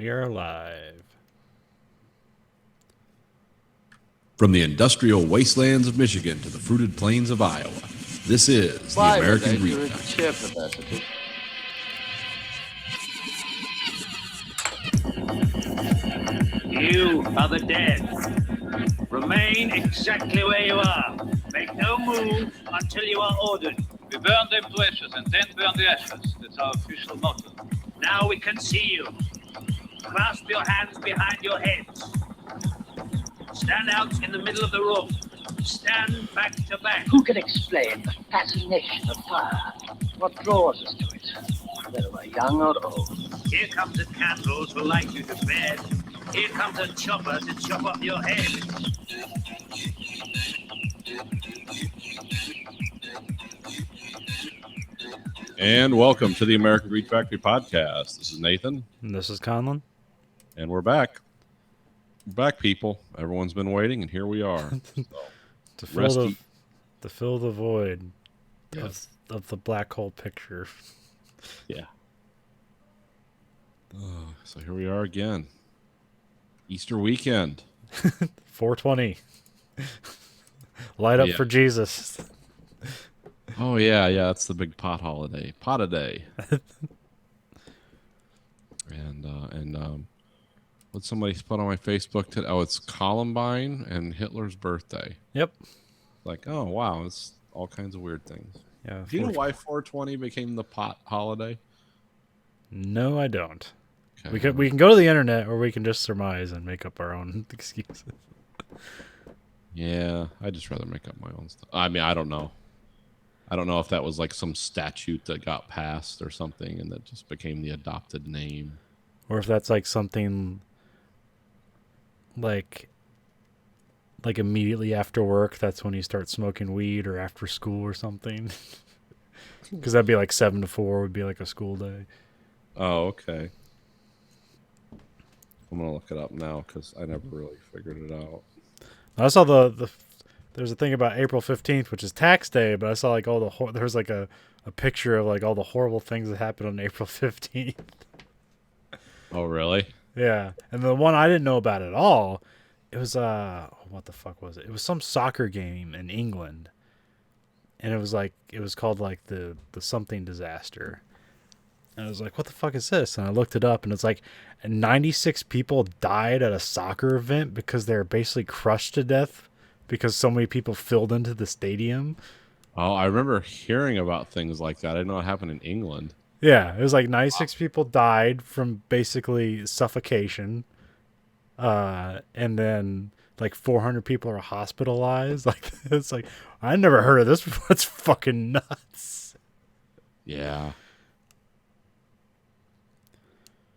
We are live. From the industrial wastelands of Michigan to the fruited plains of Iowa, this is the American Reed Factory. You are the dead. Remain exactly where you are. Make no move until you are ordered. We burn them to ashes and then burn the ashes. That's our official motto. Now we can see you. Clasp your hands behind your heads. Stand out in the middle of the room. Stand back to back. Who can explain the fascination of fire? What draws us to it, whether we're young or old? Here comes a candle to light you to bed. Here comes a chopper to chop off your head. And welcome to the American Reed Factory podcast. This is Nathan. And this is Conlon. And we're back. We're back, people. Everyone's been waiting, and here we are. To fill the void of the black hole picture. Yeah. So here we are again. Easter weekend. 420. Light up for Jesus. Oh, yeah. That's the big pot holiday. Pot-a-day. and what somebody put on my Facebook today? Oh, it's Columbine and Hitler's birthday. Yep. Like, oh, wow. It's all kinds of weird things. Yeah. Do you know why 420 became the pot holiday? No, I don't. Okay. We can go to the internet, or we can just surmise and make up our own excuses. Yeah, I'd just rather make up my own stuff. I mean, I don't know. I don't know if that was like some statute that got passed or something and that just became the adopted name. Or if that's like something like immediately after work, that's when you start smoking weed, or after school or something. Because that'd be like 7 to 4 would be like a school day. Oh, okay. I'm going to look it up now because I never really figured it out. I saw there's a thing about April 15th, which is tax day, but I saw like there's like a picture of like all the horrible things that happened on April 15th. Oh, really? Yeah. And the one I didn't know about at all, it was what the fuck was it? It was some soccer game in England. And it was called like the something disaster. And I was like, what the fuck is this? And I looked it up, and it's like 96 people died at a soccer event because they were basically crushed to death because so many people filled into the stadium. Oh, I remember hearing about things like that. I didn't know it happened in England. Yeah, it was like 96 people died from basically suffocation. And then like 400 people are hospitalized. Like, it's like, I never heard of this before. It's fucking nuts. Yeah.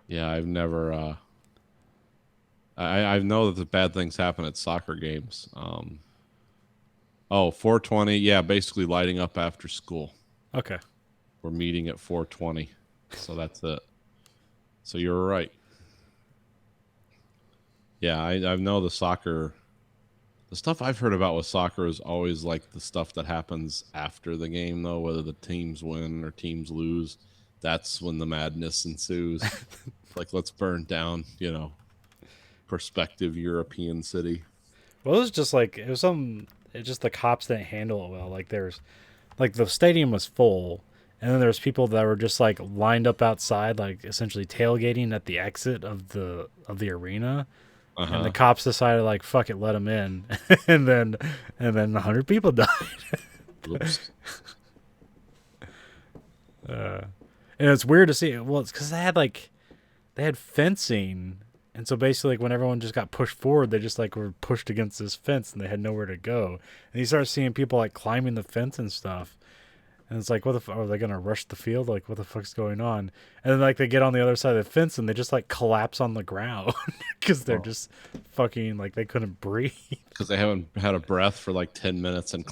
Yeah, I've never. I know that the bad things happen at soccer games. 420. Yeah, basically lighting up after school. Okay. We're meeting at 420, so that's it. So you're right. Yeah, I know the soccer. The stuff I've heard about with soccer is always like the stuff that happens after the game, though, whether the teams win or teams lose. That's when the madness ensues. Like, let's burn down, prospective European city. Well, it was just the cops didn't handle it well. Like, the stadium was full, and then there was people that were just like lined up outside, like essentially tailgating at the exit of the arena. Uh-huh. And the cops decided, like, fuck it, let them in. and then 100 people died. Oops. And it's weird to see. Well, it's because they had fencing, and so basically, like, when everyone just got pushed forward, they just like were pushed against this fence, and they had nowhere to go. And you start seeing people like climbing the fence and stuff, and it's like, what the fuck? Are they gonna rush the field? Like, what the fuck's going on? And then like they get on the other side of the fence, and they just like collapse on the ground because they're just fucking like they couldn't breathe. Because they haven't had a breath for like 10 minutes and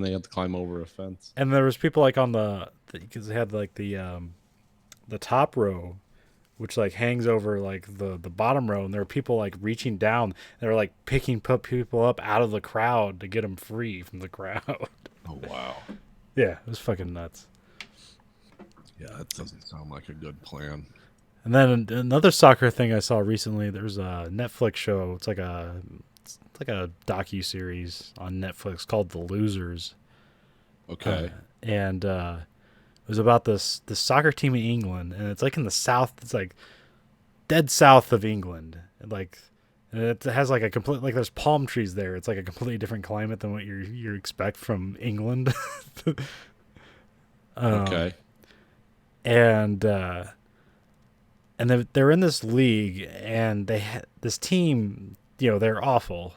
they had to climb over a fence. And there was people like on because they had like the top row, which like hangs over like the bottom row, and there were people like reaching down. They were like picking people up out of the crowd to get them free from the crowd. Oh, wow. Yeah, it was fucking nuts. Yeah, that doesn't sound like a good plan. And then another soccer thing I saw recently. There's a Netflix show. It's like a docu series on Netflix called The Losers. Okay. And it was about this soccer team in England, and it's like in the south. It's like dead south of England, and it has like a complete, like, there's palm trees there. It's like a completely different climate than what you expect from England. Okay. And they're in this league, and this team, they're awful,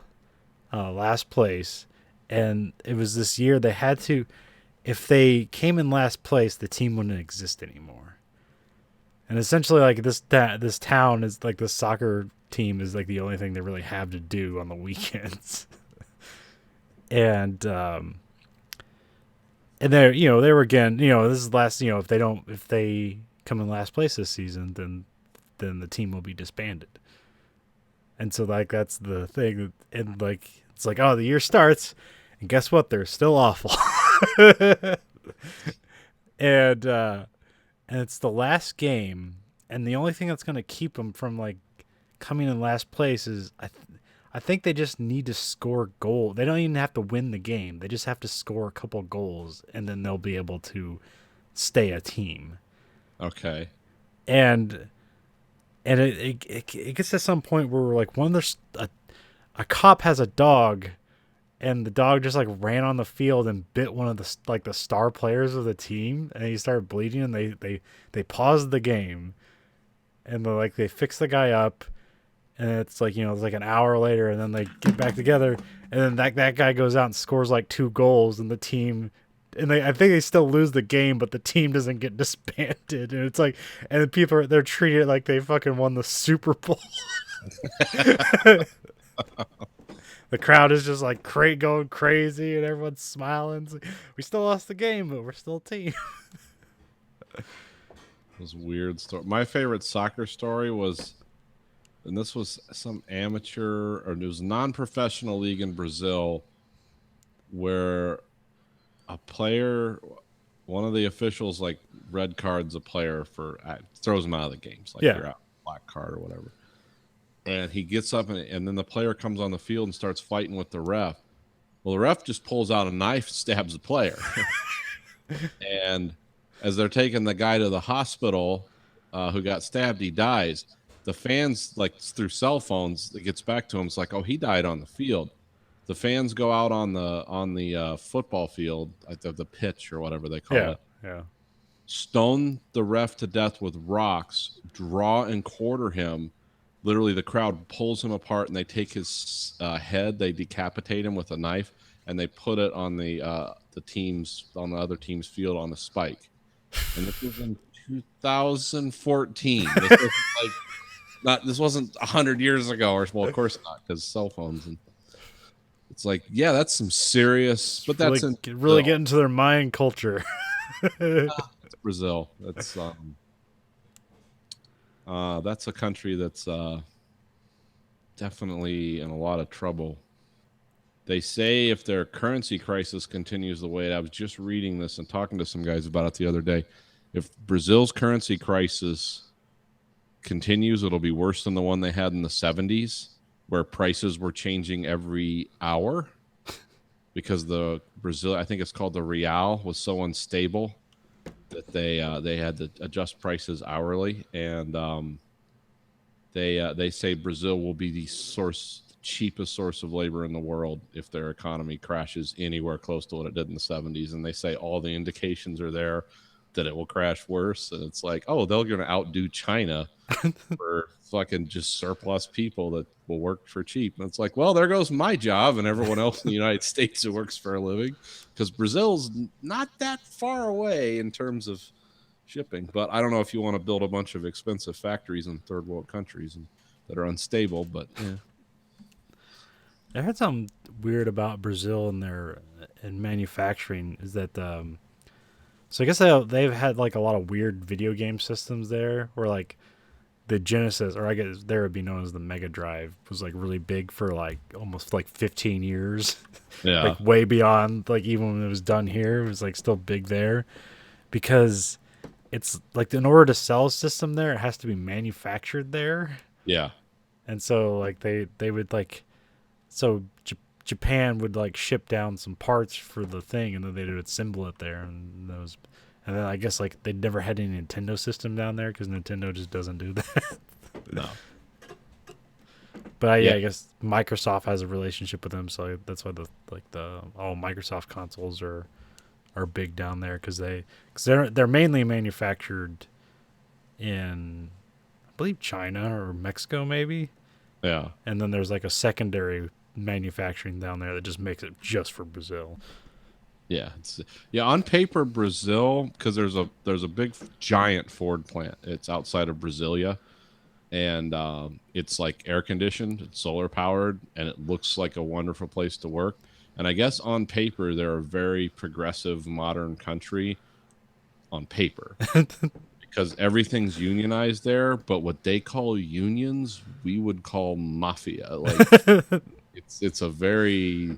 last place, and it was this year they had to, if they came in last place, the team wouldn't exist anymore. And essentially, like, this town is like, the soccer team is like the only thing they really have to do on the weekends. And they're, they were, again, this is last, if they come in last place this season, then the team will be disbanded. And so, like, that's the thing. And, like, it's like, oh, the year starts, and guess what? They're still awful. And it's the last game, and the only thing that's going to keep them from, like, coming in last place is, I think they just need to score goal. They don't even have to win the game. They just have to score a couple goals, and then they'll be able to stay a team. Okay. And it gets to some point where we're like, when there's a cop has a dog, and the dog just, like, ran on the field and bit one of the star players of the team, and he started bleeding, and they paused the game, and they fix the guy up, and it's like, it's like an hour later, and then they get back together, and then that guy goes out and scores like 2 goals, and the team, and I think they still lose the game, but the team doesn't get disbanded, and it's like, and the people they're treating it like they fucking won the Super Bowl. The crowd is just like going crazy, and everyone's smiling. It's like, we still lost the game, but we're still a team. It was a weird story. My favorite soccer story was, and this was some amateur, or it was a non-professional league in Brazil, where a player, one of the officials, like, red cards a player throws him out of the games, like, Yeah. you're out, black card or whatever. And he gets up, and then the player comes on the field and starts fighting with the ref. Well, the ref just pulls out a knife, stabs the player. And as they're taking the guy to the hospital who got stabbed, he dies. The fans, like, through cell phones, it gets back to him. It's like, oh, he died on the field. The fans go out on the football field, like the pitch or whatever they call it. Yeah. Stone the ref to death with rocks, draw and quarter him. Literally, the crowd pulls him apart, and they take his head, they decapitate him with a knife, and they put it on the other team's field on a spike. And this was in 2014. This wasn't 100 years ago, or, well, of course not, because cell phones. And it's like, yeah, that's some serious. But that's really get into their mind culture. It's Brazil. That's a country that's definitely in a lot of trouble. They say if their currency crisis continues the way I was just reading this and talking to some guys about it the other day, if Brazil's currency crisis continues, it'll be worse than the one they had in the 70s, where prices were changing every hour because I think it's called the real, was so unstable that they had to adjust prices hourly, and they say Brazil will be the cheapest source of labor in the world if their economy crashes anywhere close to what it did in the 70s. And they say all the indications are there that it will crash worse. And it's like, oh, they're going to outdo China for fucking just surplus people that will work for cheap. And it's like, well, there goes my job and everyone else in the United States who works for a living, because Brazil's not that far away in terms of shipping. But I don't know if you want to build a bunch of expensive factories in third world countries that are unstable, but yeah. I heard something weird about Brazil and manufacturing is that so I guess they've had like a lot of weird video game systems there, where like the Genesis, or I guess there would be known as the Mega Drive, was like really big for like almost like 15 years. Yeah. Like way beyond, like, even when it was done here, it was like still big there, because it's like in order to sell a system there, it has to be manufactured there. Yeah. And so like they would like so Japan would like ship down some parts for the thing, and then they would assemble it there, and those, and then I guess like they'd never had any Nintendo system down there because Nintendo just doesn't do that. No. But yeah, Yeah. I guess Microsoft has a relationship with them, so that's why the all Microsoft consoles are big down there because they're mainly manufactured in I believe China or Mexico maybe, Yeah. and then there's like a secondary manufacturing down there that just makes it just for Brazil. Yeah, on paper Brazil, because there's a big giant Ford plant. It's outside of Brasilia, and it's like air conditioned, it's solar powered, and it looks like a wonderful place to work. And I guess on paper they're a very progressive, modern country on paper because everything's unionized there. But what they call unions, we would call mafia. Like it's a very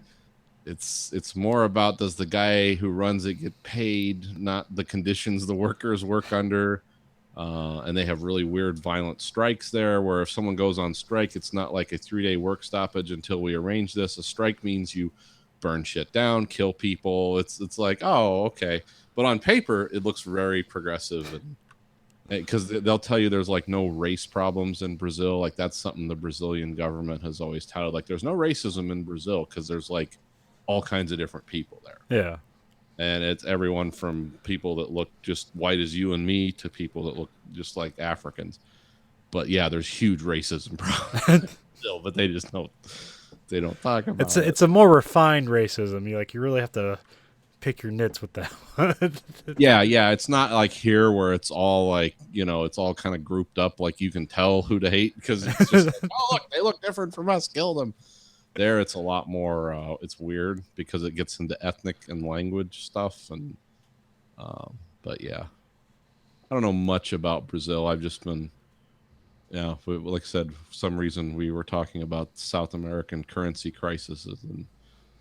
it's more about does the guy who runs it get paid, not the conditions the workers work under. And they have really weird violent strikes there where if someone goes on strike, it's not like a 3-day work stoppage until we arrange this. A strike means you burn shit down, kill people. It's like, oh, okay. But on paper, it looks very progressive, and because they'll tell you there's like no race problems in Brazil. Like that's something the Brazilian government has always touted. Like there's no racism in Brazil because there's like all kinds of different people there. Yeah. And it's everyone from people that look just white as you and me to people that look just like Africans. But yeah, there's huge racism problems still, but they just don't talk about it. It's a more refined racism. You really have to pick your nits with that. Yeah. It's not like here where it's all like, it's all kind of grouped up. Like you can tell who to hate because it's just like, oh, look, they look different from us. Kill them. There, it's a lot more. It's weird because it gets into ethnic and language stuff. And but yeah, I don't know much about Brazil. I've just been, like I said, for some reason we were talking about South American currency crises,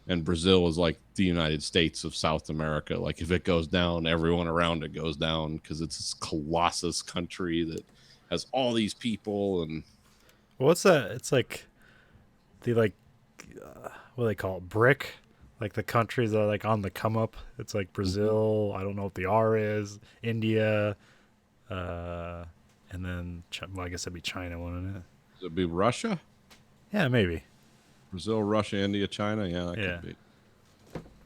and Brazil is like the United States of South America. Like if it goes down, everyone around it goes down because it's this colossus country that has all these people. And What's that? It's like the what do they call it? BRIC, like the countries that are like on the come up. It's like Brazil. I don't know what the R is. India, and then I guess it'd be China, wouldn't it? it'd be Russia, Yeah, maybe. Brazil, Russia, India, China. Yeah, that Yeah. could be.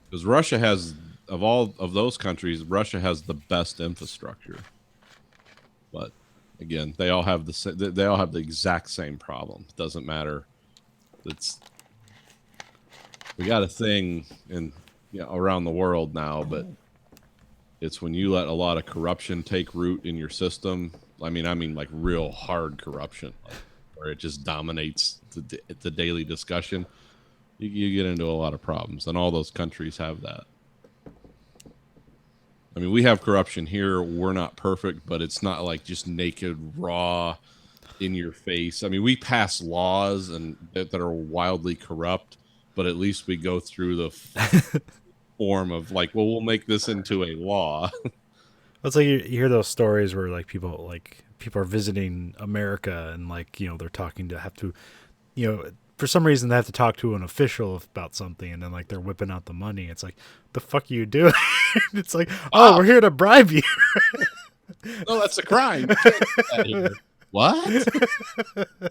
Because Russia has, of all of those countries, Russia has the best infrastructure. But again, they all have the exact same problem. It doesn't matter. We got a thing around the world now, but it's when you let a lot of corruption take root in your system. I mean like real hard corruption, where it just dominates the daily discussion. You get into a lot of problems, and all those countries have that. I mean, we have corruption here. We're not perfect, but it's not like just naked, raw, in your face. I mean, we pass laws that are wildly corrupt, but at least we go through the form of like, well, we'll make this into a law. It's like you hear those stories where people are visiting America and they're for some reason they have to talk to an official about something, and then like they're whipping out the money. It's like, the fuck are you doing? It's like, oh, we're here to bribe you. No, that's a crime. You can't do that here. What?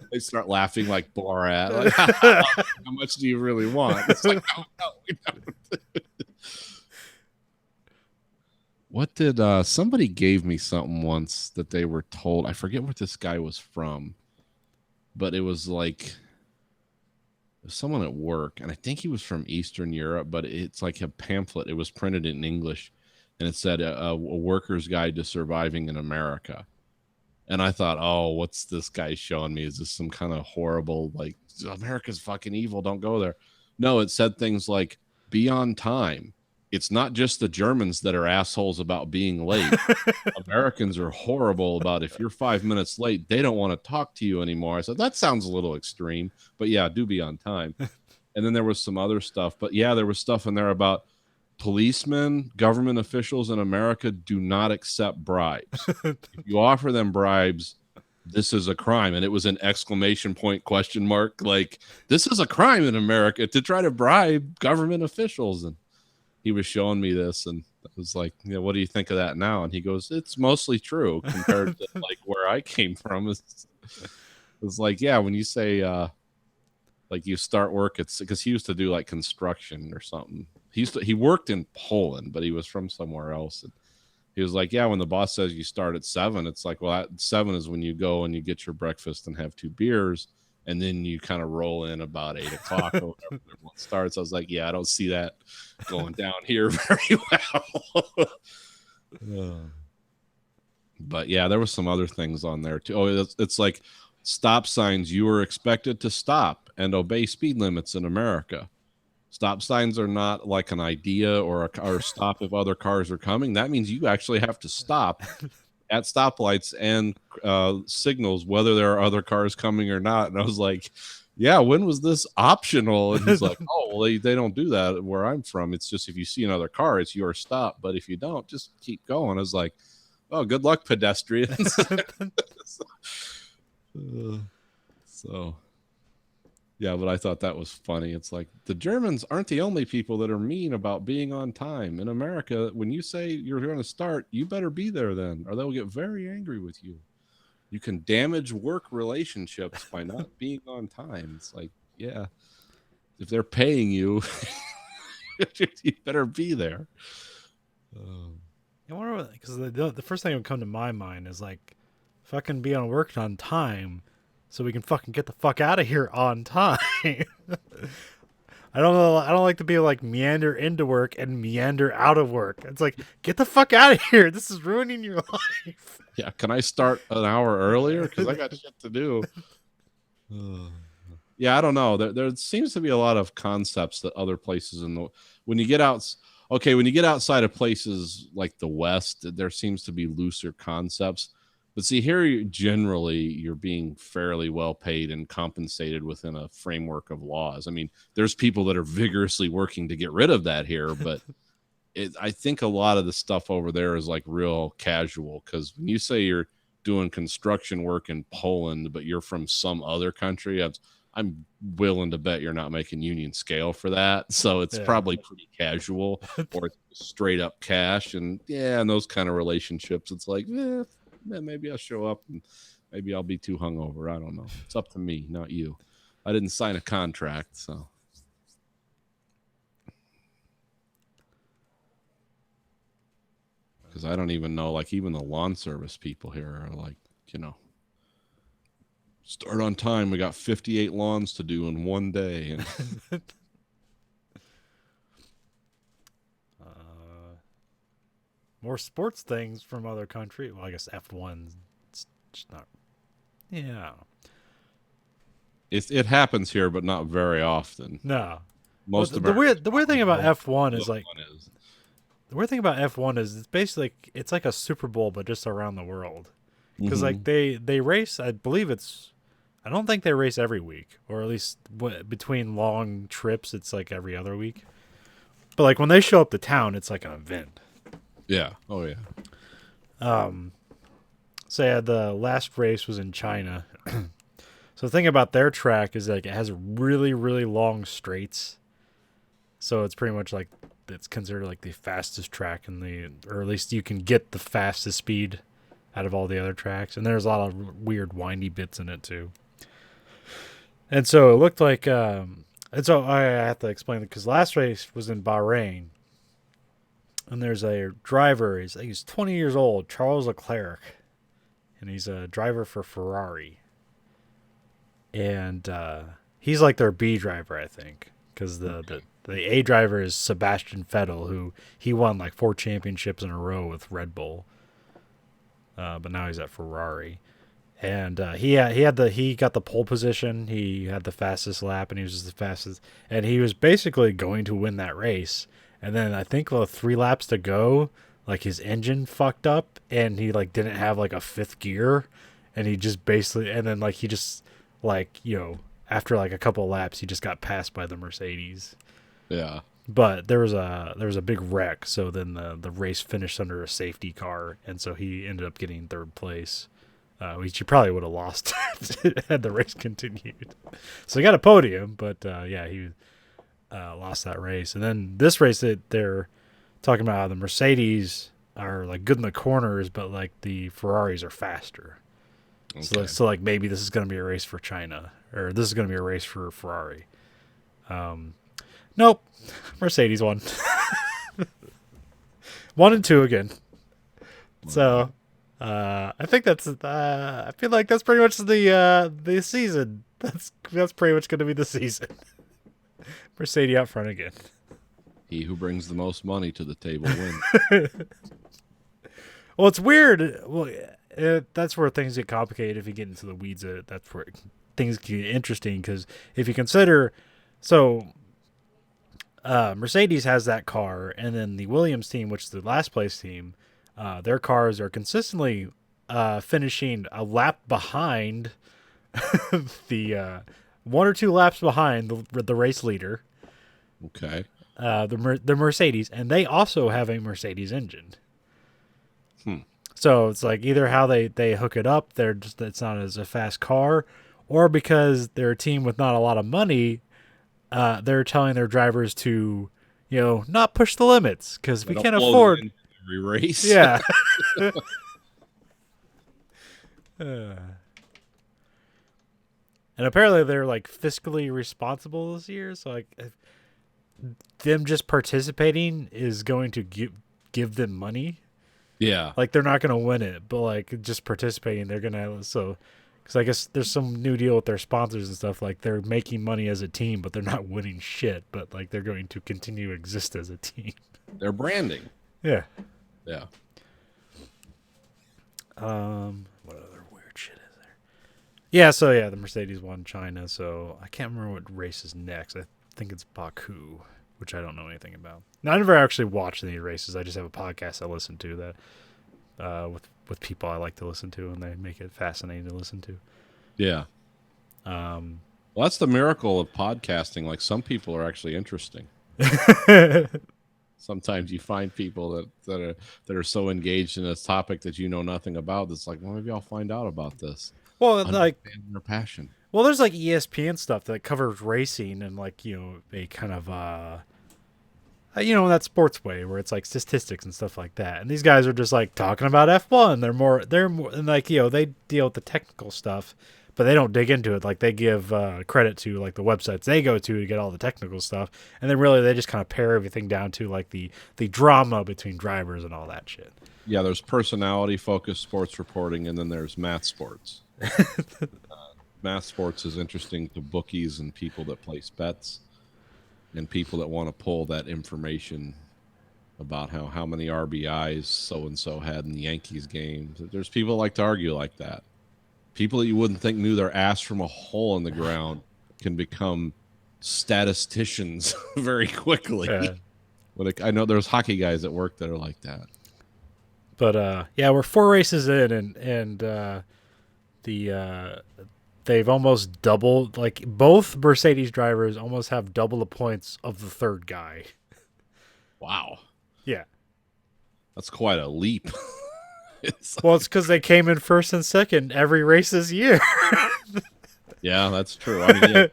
They start laughing like Borat. Like, how much do you really want? It's like, no, we don't. What did somebody gave me something once that they were told? I forget what this guy was from, but it was like someone at work, and I think he was from Eastern Europe, but it's like a pamphlet. It was printed in English, and it said a worker's guide to surviving in America. And I thought, oh, what's this guy showing me? Is this some kind of horrible, like, America's fucking evil, don't go there? No, it said things like, be on time. It's not just the Germans that are assholes about being late. Americans are horrible about if you're 5 minutes late, they don't want to talk to you anymore. I said, that sounds a little extreme, but yeah, do be on time. And then there was some other stuff. But yeah, there was stuff in there about policemen, government officials in America do not accept bribes. If you offer them bribes, this is a crime. And it was an exclamation point, question mark. Like, this is a crime in America to try to bribe government officials. And he was showing me this, and I was like, what do you think of that now? And he goes, it's mostly true compared to like where I came from. It's like, yeah, when you say like you start work, it's because he used to do like construction or something. He worked in Poland, but he was from somewhere else. And he was like, yeah, when the boss says you start at 7, it's like, well, at 7 is when you go and you get your breakfast and have 2 beers. And then you kind of roll in about 8 o'clock or whatever everyone starts. I was like, yeah, I don't see that going down here very well. But yeah, there was some other things on there too. Oh, it's like stop signs. You are expected to stop and obey speed limits in America. Stop signs are not like an idea or stop if other cars are coming. That means you actually have to stop at stoplights and signals, whether there are other cars coming or not. And I was like, yeah, when was this optional? And he's like, oh, well, they don't do that where I'm from. It's just if you see another car, it's your stop. But if you don't, just keep going. I was like, oh, good luck, pedestrians. So, yeah, but I thought that was funny. It's like the Germans aren't the only people that are mean about being on time. In America, when you say you're going to start, you better be there then, or they'll get very angry with you. You can damage work relationships by not being on time. It's like, yeah, if they're paying you, you better be there. I wonder because the first thing that would come to my mind is like, fucking be on work on time, so we can fucking get the fuck out of here on time. I don't know. I don't like to be like meander into work and meander out of work. It's like, get the fuck out of here. This is ruining your life. Yeah, can I start an hour earlier? Because I got shit to do. Yeah, I don't know. There seems to be a lot of concepts that other places when you get outside of places like the West, there seems to be looser concepts. But see, here you're being fairly well paid and compensated within a framework of laws. I mean, there's people that are vigorously working to get rid of that here, but I think a lot of the stuff over there is like real casual. Because when you say you're doing construction work in Poland, but you're from some other country, I'm willing to bet you're not making union scale for that. So it's probably pretty casual or straight up cash. And yeah, and those kind of relationships, it's like, maybe I'll show up and maybe I'll be too hungover. I don't know. It's up to me, not you. I didn't sign a contract, so. Because I don't even know, like, even the lawn service people here are like, start on time. We got 58 lawns to do in one day. And more sports things from other countries. Well, I guess F1 it's just not. Yeah. It happens here, but not very often. No. Most the weird thing about F1 is like the weird thing about F1 is it's basically it's like a Super Bowl but just around the world. Because like they race, I don't think they race every week, or at least between long trips it's like every other week. But like when they show up to town, it's like an event. Yeah. Oh yeah. So yeah, the last race was in China. So the thing about their track is like it has really, really long straights. So it's pretty much like it's considered like the fastest track or at least you can get the fastest speed out of all the other tracks. And there's a lot of weird windy bits in it too. And so it looked like, and so I have to explain it because last race was in Bahrain. And there's a driver, he's 20 years old, Charles Leclerc. And he's a driver for Ferrari. And he's like their B driver, I think. Because the A driver is Sebastian Vettel, who he won like 4 championships in a row with Red Bull. But now he's at Ferrari. And he got the pole position. He had the fastest lap, and he was just the fastest. And he was basically going to win that race. And then I think 3 laps to go, like his engine fucked up, and he like didn't have like a 5th gear, and he just basically, and then like he just like after like a couple of laps, he just got passed by the Mercedes. Yeah. but there was a big wreck. So then the race finished under a safety car, and so he ended up getting third place, which he probably would have lost had the race continued. So he got a podium, but yeah, he lost that race. And then this race that they're talking about how the Mercedes are like good in the corners, but like the Ferraris are faster. Okay. So like maybe this is going to be a race for China, or this is going to be a race for Ferrari. Nope, Mercedes won. 1 and 2 again. So I think that's I feel like that's pretty much the season. That's pretty much going to be the season. Mercedes out front again. He who brings the most money to the table wins. Well, it's weird. Well, that's where things get complicated if you get into the weeds. That's where things get interesting, because if you consider, so Mercedes has that car, and then the Williams team, which is the last place team, their cars are consistently finishing a lap behind the 1 or 2 laps behind the race leader. Okay. The Mercedes, and they also have a Mercedes engine. So it's like either how they hook it up, it's not as a fast car, or because they're a team with not a lot of money, they're telling their drivers to, not push the limits because we can't afford every race. Yeah. And apparently they're like fiscally responsible this year, so like them just participating is going to give them money. Yeah. Like they're not going to win it, but like just participating, they're going to. So, because I guess there's some new deal with their sponsors and stuff. Like they're making money as a team, but they're not winning shit. But like they're going to continue to exist as a team. They're branding. Yeah. Yeah. What other weird shit is there? Yeah. So yeah, the Mercedes won China. So I can't remember what race is next. I think it's Baku, which I don't know anything about. Now, I never actually watched any races. I just have a podcast I listen to that with people I like to listen to, and they make it fascinating to listen to. Yeah. Well, that's the miracle of podcasting. Like some people are actually interesting. Sometimes you find people that are so engaged in this topic that you know nothing about. That's like, well, maybe I'll find out about this. Well, like their passion. Well, there's like ESPN stuff that covers racing and like a kind of that sports way where it's like statistics and stuff like that. And these guys are just like talking about F1. They're more and like they deal with the technical stuff, but they don't dig into it. Like they give credit to like the websites they go to get all the technical stuff, and then really they just kind of pare everything down to like the drama between drivers and all that shit. Yeah, there's personality focused sports reporting, and then there's math sports. Math sports is interesting to bookies and people that place bets and people that want to pull that information about how many RBIs so-and-so had in the Yankees game. There's people that like to argue like that. People that you wouldn't think knew their ass from a hole in the ground can become statisticians very quickly. Yeah. I know there's hockey guys at work that are like that. But yeah, we're 4 races in, and they've almost doubled. Like both Mercedes drivers almost have double the points of the third guy. Wow. Yeah, that's quite a leap. It's because they came in first and second every race this year. Yeah, that's true. I mean,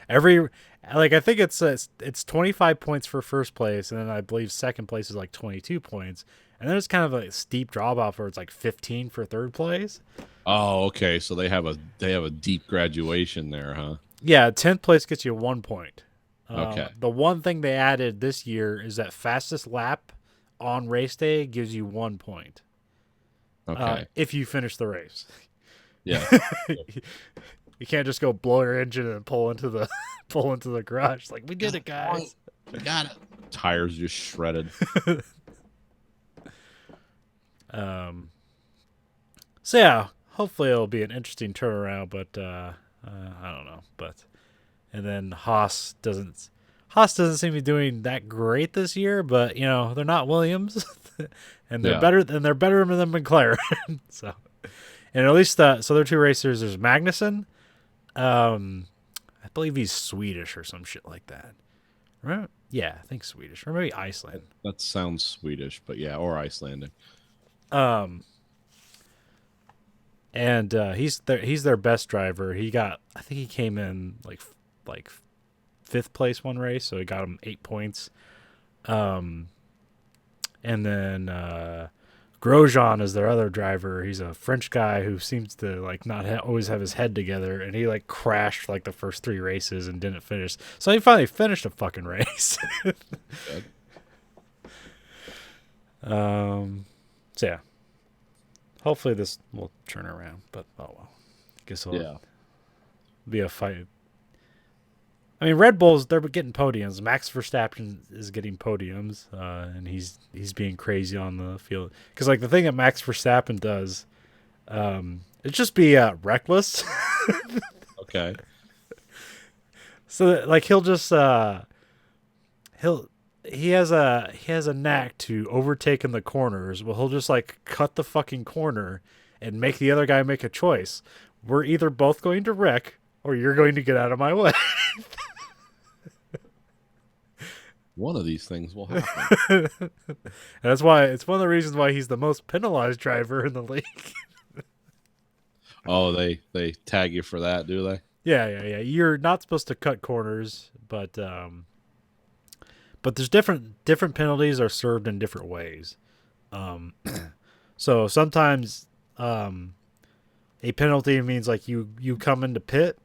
yeah. I think it's 25 points for first place, and then I believe second place is like 22 points, and then it's kind of a steep drop off where it's like 15 for third place. Oh, okay. So they have a deep graduation there, huh? Yeah, 10th place gets you 1 point. Okay. The one thing they added this year is that fastest lap on race day gives you 1 point. Okay. If you finish the race. Yeah. You can't just go blow your engine and pull into the garage. Like, we did it, guys. We got it. Tires just shredded. So yeah, hopefully it'll be an interesting turnaround, but I don't know. And then Haas doesn't seem to be doing that great this year, but they're not Williams, and they're better than McLaren. So, and at least so there are 2 racers. There's Magnussen. I believe he's Swedish or some shit like that. Right? Yeah, I think Swedish or maybe Iceland. That sounds Swedish, but yeah, or Icelandic. And he's their best driver. I think he came in like fifth place one race, so he got him 8 points. And then Grosjean is their other driver. He's a French guy who seems to like not always have his head together, and he like crashed like the first 3 races and didn't finish. So he finally finished a fucking race. So yeah, hopefully this will turn around. But oh well, I guess it'll be a fight. I mean, Red Bulls, they're getting podiums. Max Verstappen is getting podiums, and he's being crazy on the field. Because, like, the thing that Max Verstappen does, it's just be reckless. Okay. So, like, he'll just he has a knack to overtake in the corners. Well, he'll just like cut the fucking corner and make the other guy make a choice. We're either both going to wreck, or you're going to get out of my way. One of these things will happen. And that's why it's one of the reasons why he's the most penalized driver in the league. Oh, they tag you for that, do they? Yeah. You're not supposed to cut corners, but there's different penalties are served in different ways. So sometimes a penalty means like you come into pit,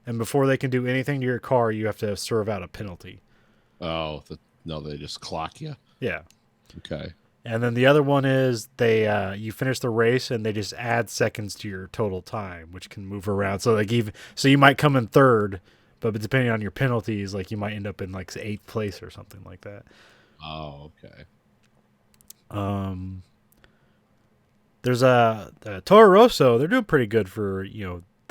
and before they can do anything to your car, you have to serve out a penalty. Oh, no, they just clock you. Yeah. Okay. And then the other one is you finish the race and they just add seconds to your total time, which can move around. So you might come in third, but depending on your penalties, like you might end up in like 8th place or something like that. Oh, okay. There's a Toro Rosso. They're doing pretty good for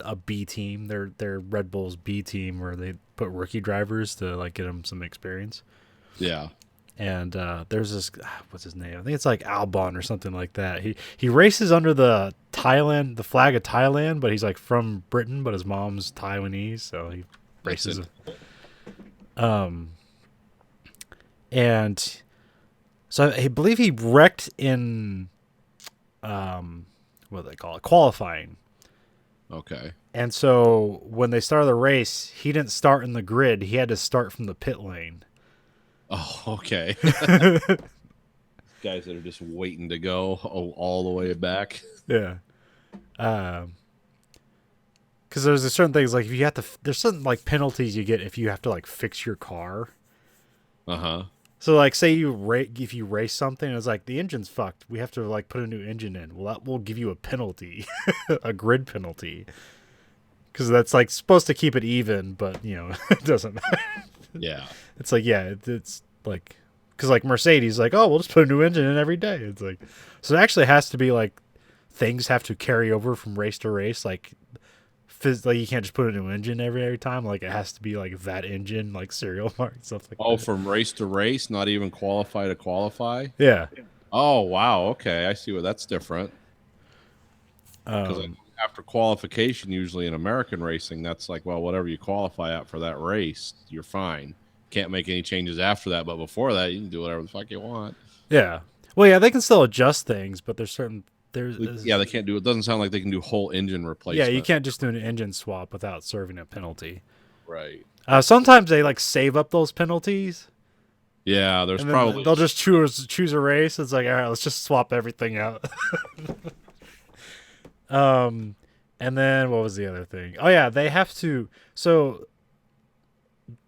a B team. They're Red Bull's B team, where they put rookie drivers to like get them some experience. Yeah. And there's this, what's his name? I think it's like Albon or something like that. He races under the flag of Thailand, but he's like from Britain, but his mom's Taiwanese, so he races. And so I believe he wrecked in, what do they call it? Qualifying. Okay. And so when they started the race, he didn't start in the grid. He had to start from the pit lane. Oh, okay. Guys that are just waiting to go all the way back. Yeah. Because there's certain things like there's certain like penalties you get if you have to like fix your car. Uh-huh. So like say if you race something, it's like the engine's fucked. We have to like put a new engine in. Well, that will give you a penalty, a grid penalty. Because that's like supposed to keep it even, but it doesn't matter. Yeah. It's like, yeah, it's like, because like Mercedes, like, oh, we'll just put a new engine in every day. It's like, so it actually has to be like things have to carry over from race to race. Like you can't just put a new engine every time. Like it has to be like that engine, like serial mark stuff like that. Oh, from race to race, not even qualify to qualify? Yeah. Oh, wow. Okay. I see where that's different. Because after qualification, usually in American racing, that's like, well, whatever you qualify at for that race, you're fine. Can't make any changes after that, but before that, you can do whatever the fuck you want. Yeah. Well, yeah, they can still adjust things, but there's certain Yeah, they can't do it. Doesn't sound like they can do whole engine replacement. Yeah, you can't just do an engine swap without serving a penalty. Right. Sometimes they like save up those penalties. Yeah, there's and probably they'll just choose a race. It's like, all right, let's just swap everything out. And then what was the other thing? Oh yeah, they have to. So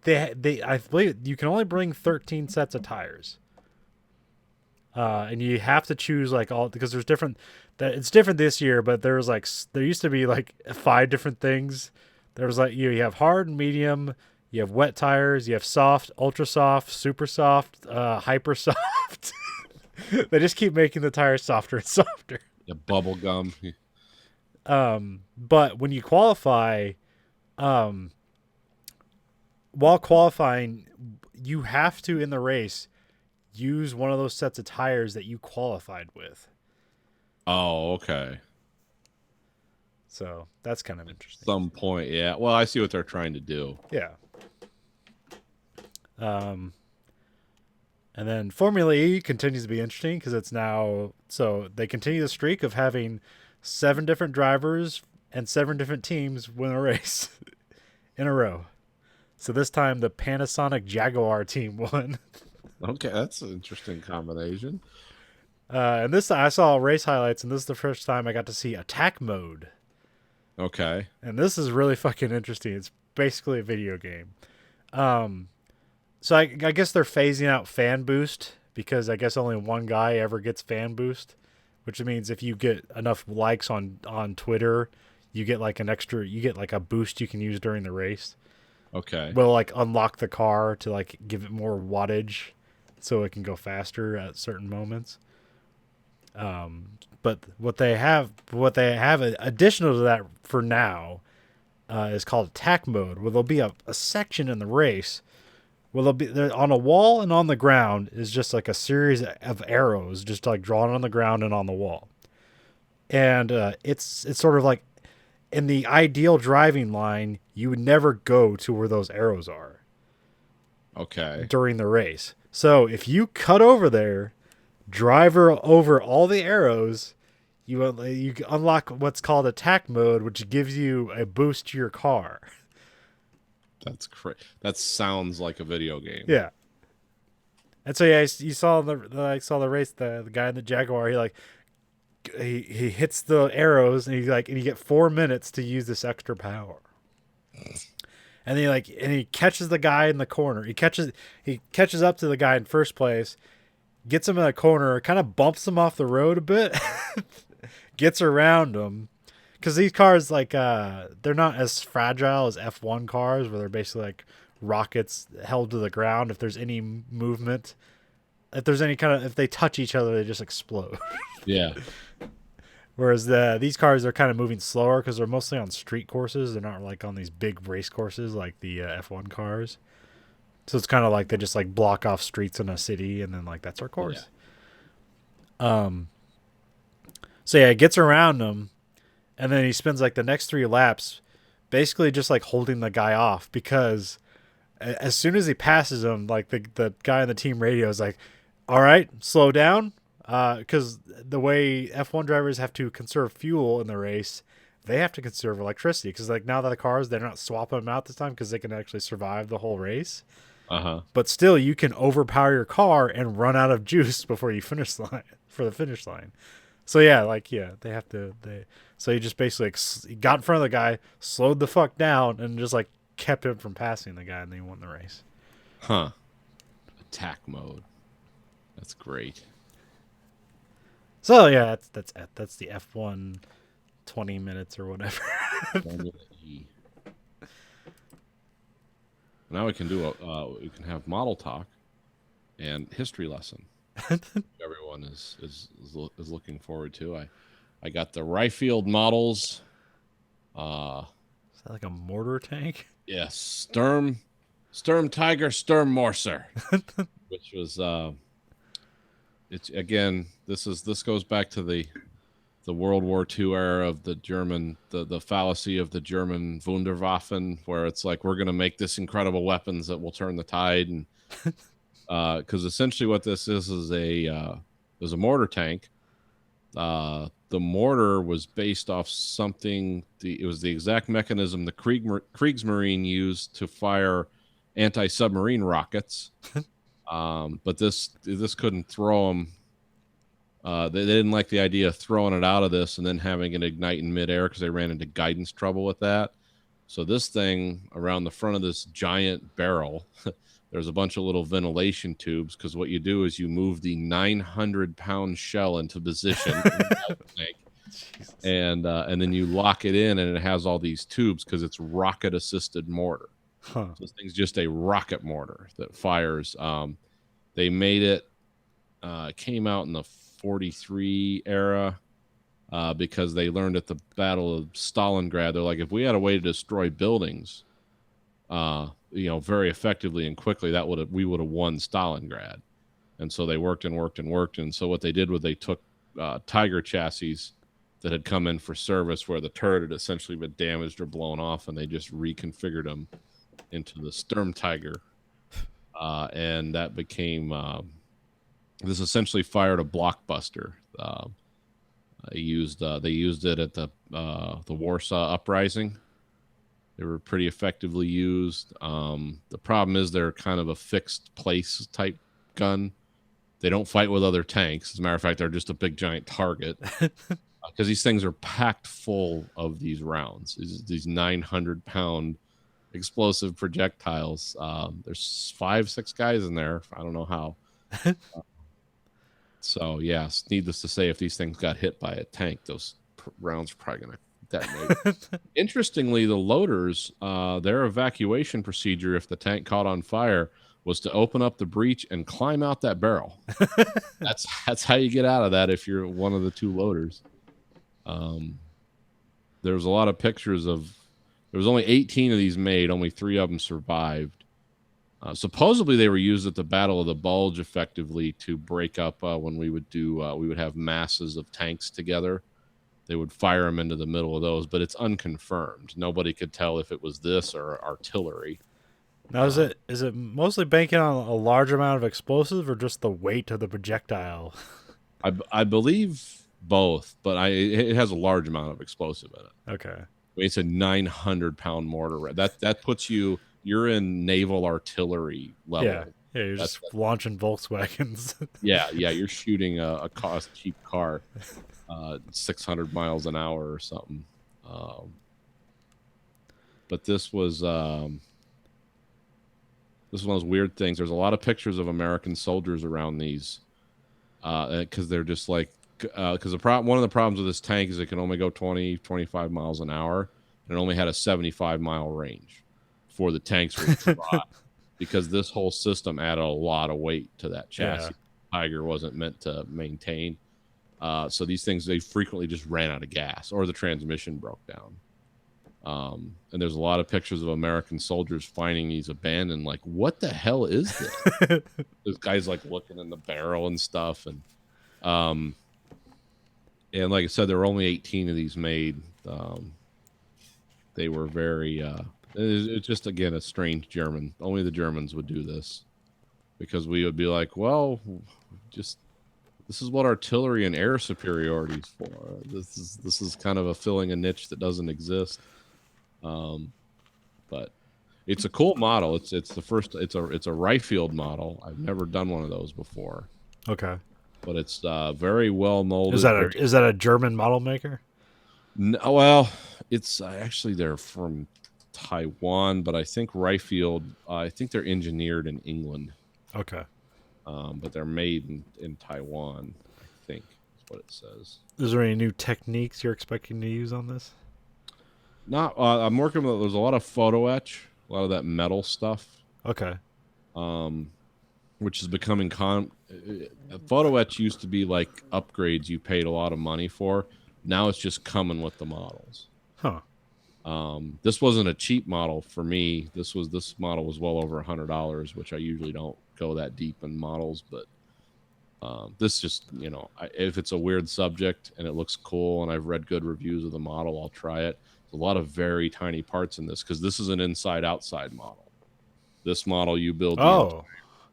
I believe you can only bring 13 sets of tires. And you have to choose like all, because there's different. It's different this year, but there used to be like 5 different things. There was like you have hard, medium, you have wet tires, you have soft, ultra soft, super soft, hyper soft. They just keep making the tires softer and softer. Yeah, bubble gum. But when you qualify, while qualifying, you have to in the race use one of those sets of tires that you qualified with. Oh, okay. So that's kind of interesting. Some point, yeah. Well, I see what they're trying to do. Yeah. And then Formula E continues to be interesting because it's now so they continue the streak of having 7 different drivers and 7 different teams win a race in a row. So this time the Panasonic Jaguar team won. Okay, that's an interesting combination. And this I saw race highlights, and this is the first time I got to see attack mode. Okay. And this is really fucking interesting. It's basically a video game. So I guess they're phasing out fan boost because I guess only one guy ever gets fan boost, which means if you get enough likes on Twitter, you get like a boost you can use during the race. Okay. Will like unlock the car to like give it more wattage so it can go faster at certain moments. But what they have additional to that for now is called attack mode, where there'll be a section in the race where there'll be there, on a wall and on the ground is just like a series of arrows just like drawn on the ground and on the wall. And it's sort of like in the ideal driving line, you would never go to where those arrows are Okay. during the race. So if you cut over there, drive over all the arrows, you unlock what's called attack mode, which gives you a boost to your car. That's great. That sounds like a video game. Yeah. And so yeah, you saw the race, the guy in the Jaguar, he hits the arrows and and you get 4 minutes to use this extra power. And he catches the guy in the corner. He catches up to the guy in first place, gets him in a corner, kind of bumps him off the road a bit, gets around him. Because these cars, they're not as fragile as F1 cars, where they're basically like rockets held to the ground. If there's any movement, if they touch each other, they just explode. Yeah. Whereas these cars are kind of moving slower because they're mostly on street courses. They're not like on these big race courses like the F1 cars. So it's kind of like they just like block off streets in a city, and then like that's our course. Yeah. So yeah, it gets around them, and then he spends like the next 3 laps basically just like holding the guy off, because as soon as he passes him, like the guy on the team radio is like, all right, slow down. Because the way F1 drivers have to conserve fuel in the race, they have to conserve electricity. Because like now that the cars, they're not swapping them out this time because they can actually survive the whole race. But still, you can overpower your car and run out of juice before you finish the finish line. So yeah, they have to. So he just basically he got in front of the guy, slowed the fuck down, and just like kept him from passing the guy, and then he won the race. Huh. Attack mode. That's great. So yeah, that's the F1 20 minutes or whatever. Now we can we can have model talk and history lesson. Everyone is looking forward to. I got the Ryefield models. Is that like a mortar tank? Yes, Sturm Tiger, Sturm Morser, which was it's again. This goes back to the World War II era of the German, the fallacy of the German Wunderwaffen, where it's like, we're going to make this incredible weapons that will turn the tide, and because essentially what this is a mortar tank. The mortar was based off something. It was the exact mechanism the Kriegsmarine used to fire anti-submarine rockets, but this couldn't throw them. They didn't like the idea of throwing it out of this and then having it ignite in midair because they ran into guidance trouble with that. So this thing around the front of this giant barrel, there's a bunch of little ventilation tubes, because what you do is you move the 900-pound shell into position and then you lock it in, and it has all these tubes because it's rocket-assisted mortar. So this thing's just a rocket mortar that fires. They made it. Came out in the 43 era because they learned at the Battle of Stalingrad, they're like, if we had a way to destroy buildings very effectively and quickly, we would have won Stalingrad. And so they worked, and so what they did was they took Tiger chassis that had come in for service where the turret had essentially been damaged or blown off, and they just reconfigured them into the Sturm Tiger, and that became This essentially fired a blockbuster. They used it at the Warsaw Uprising. They were pretty effectively used. The problem is they're kind of a fixed place type gun. They don't fight with other tanks. As a matter of fact, they're just a big giant target because these things are packed full of these rounds. These 900-pound explosive projectiles. There's 5-6 guys in there. I don't know how. So yes, needless to say, if these things got hit by a tank, those rounds are probably going to detonate. Interestingly, the loaders, their evacuation procedure, if the tank caught on fire, was to open up the breech and climb out that barrel. That's how you get out of that if you're one of the two loaders. There was a lot of pictures of. There was only 18 of these made. Only 3 of them survived. Supposedly, they were used at the Battle of the Bulge effectively to break up when we would have masses of tanks together. They would fire them into the middle of those, but it's unconfirmed. Nobody could tell if it was this or artillery. Now, is it mostly banking on a large amount of explosive or just the weight of the projectile? I believe both, but it has a large amount of explosive in it. Okay. It's a 900-pound mortar. That puts you. You're in naval artillery level. Yeah, you're just launching Volkswagens. yeah, you're shooting a cheap car, 600 miles an hour or something. But this was one of those weird things. There's a lot of pictures of American soldiers around these because they're just like because one of the problems with this tank is it can only go 20-25 miles an hour, and it only had a 75-mile range for the tanks were because this whole system added a lot of weight to that chassis. Yeah. Tiger wasn't meant to maintain. So these things, they frequently just ran out of gas or the transmission broke down. And there's a lot of pictures of American soldiers finding these abandoned, like, what the hell is this? This guy's like looking in the barrel and stuff. And like I said, there were only 18 of these made. They were very, it's just, again, a strange German. Only the Germans would do this because we would be like, well, just this is what artillery and air superiority is for. This is kind of filling a niche that doesn't exist. But it's a cool model. It's the first. It's a Reifield model. I've never done one of those before. Okay. But it's very well molded. Is that a German model maker? No, well, it's actually they're from Taiwan, but I think Reifield. I think they're engineered in England. Okay. But they're made in Taiwan, I think is what it says. Is there any new techniques you're expecting to use on this? Not. I'm working with. There's a lot of photo etch, a lot of that metal stuff. Okay. Which is becoming photo etch used to be like upgrades you paid a lot of money for. Now it's just coming with the models. Huh. This wasn't a cheap model for me. This model was well over $100, which I usually don't go that deep in models, but this just, if it's a weird subject and it looks cool and I've read good reviews of the model, I'll try it. There's a lot of very tiny parts in this because this is an inside-outside model. This model you build.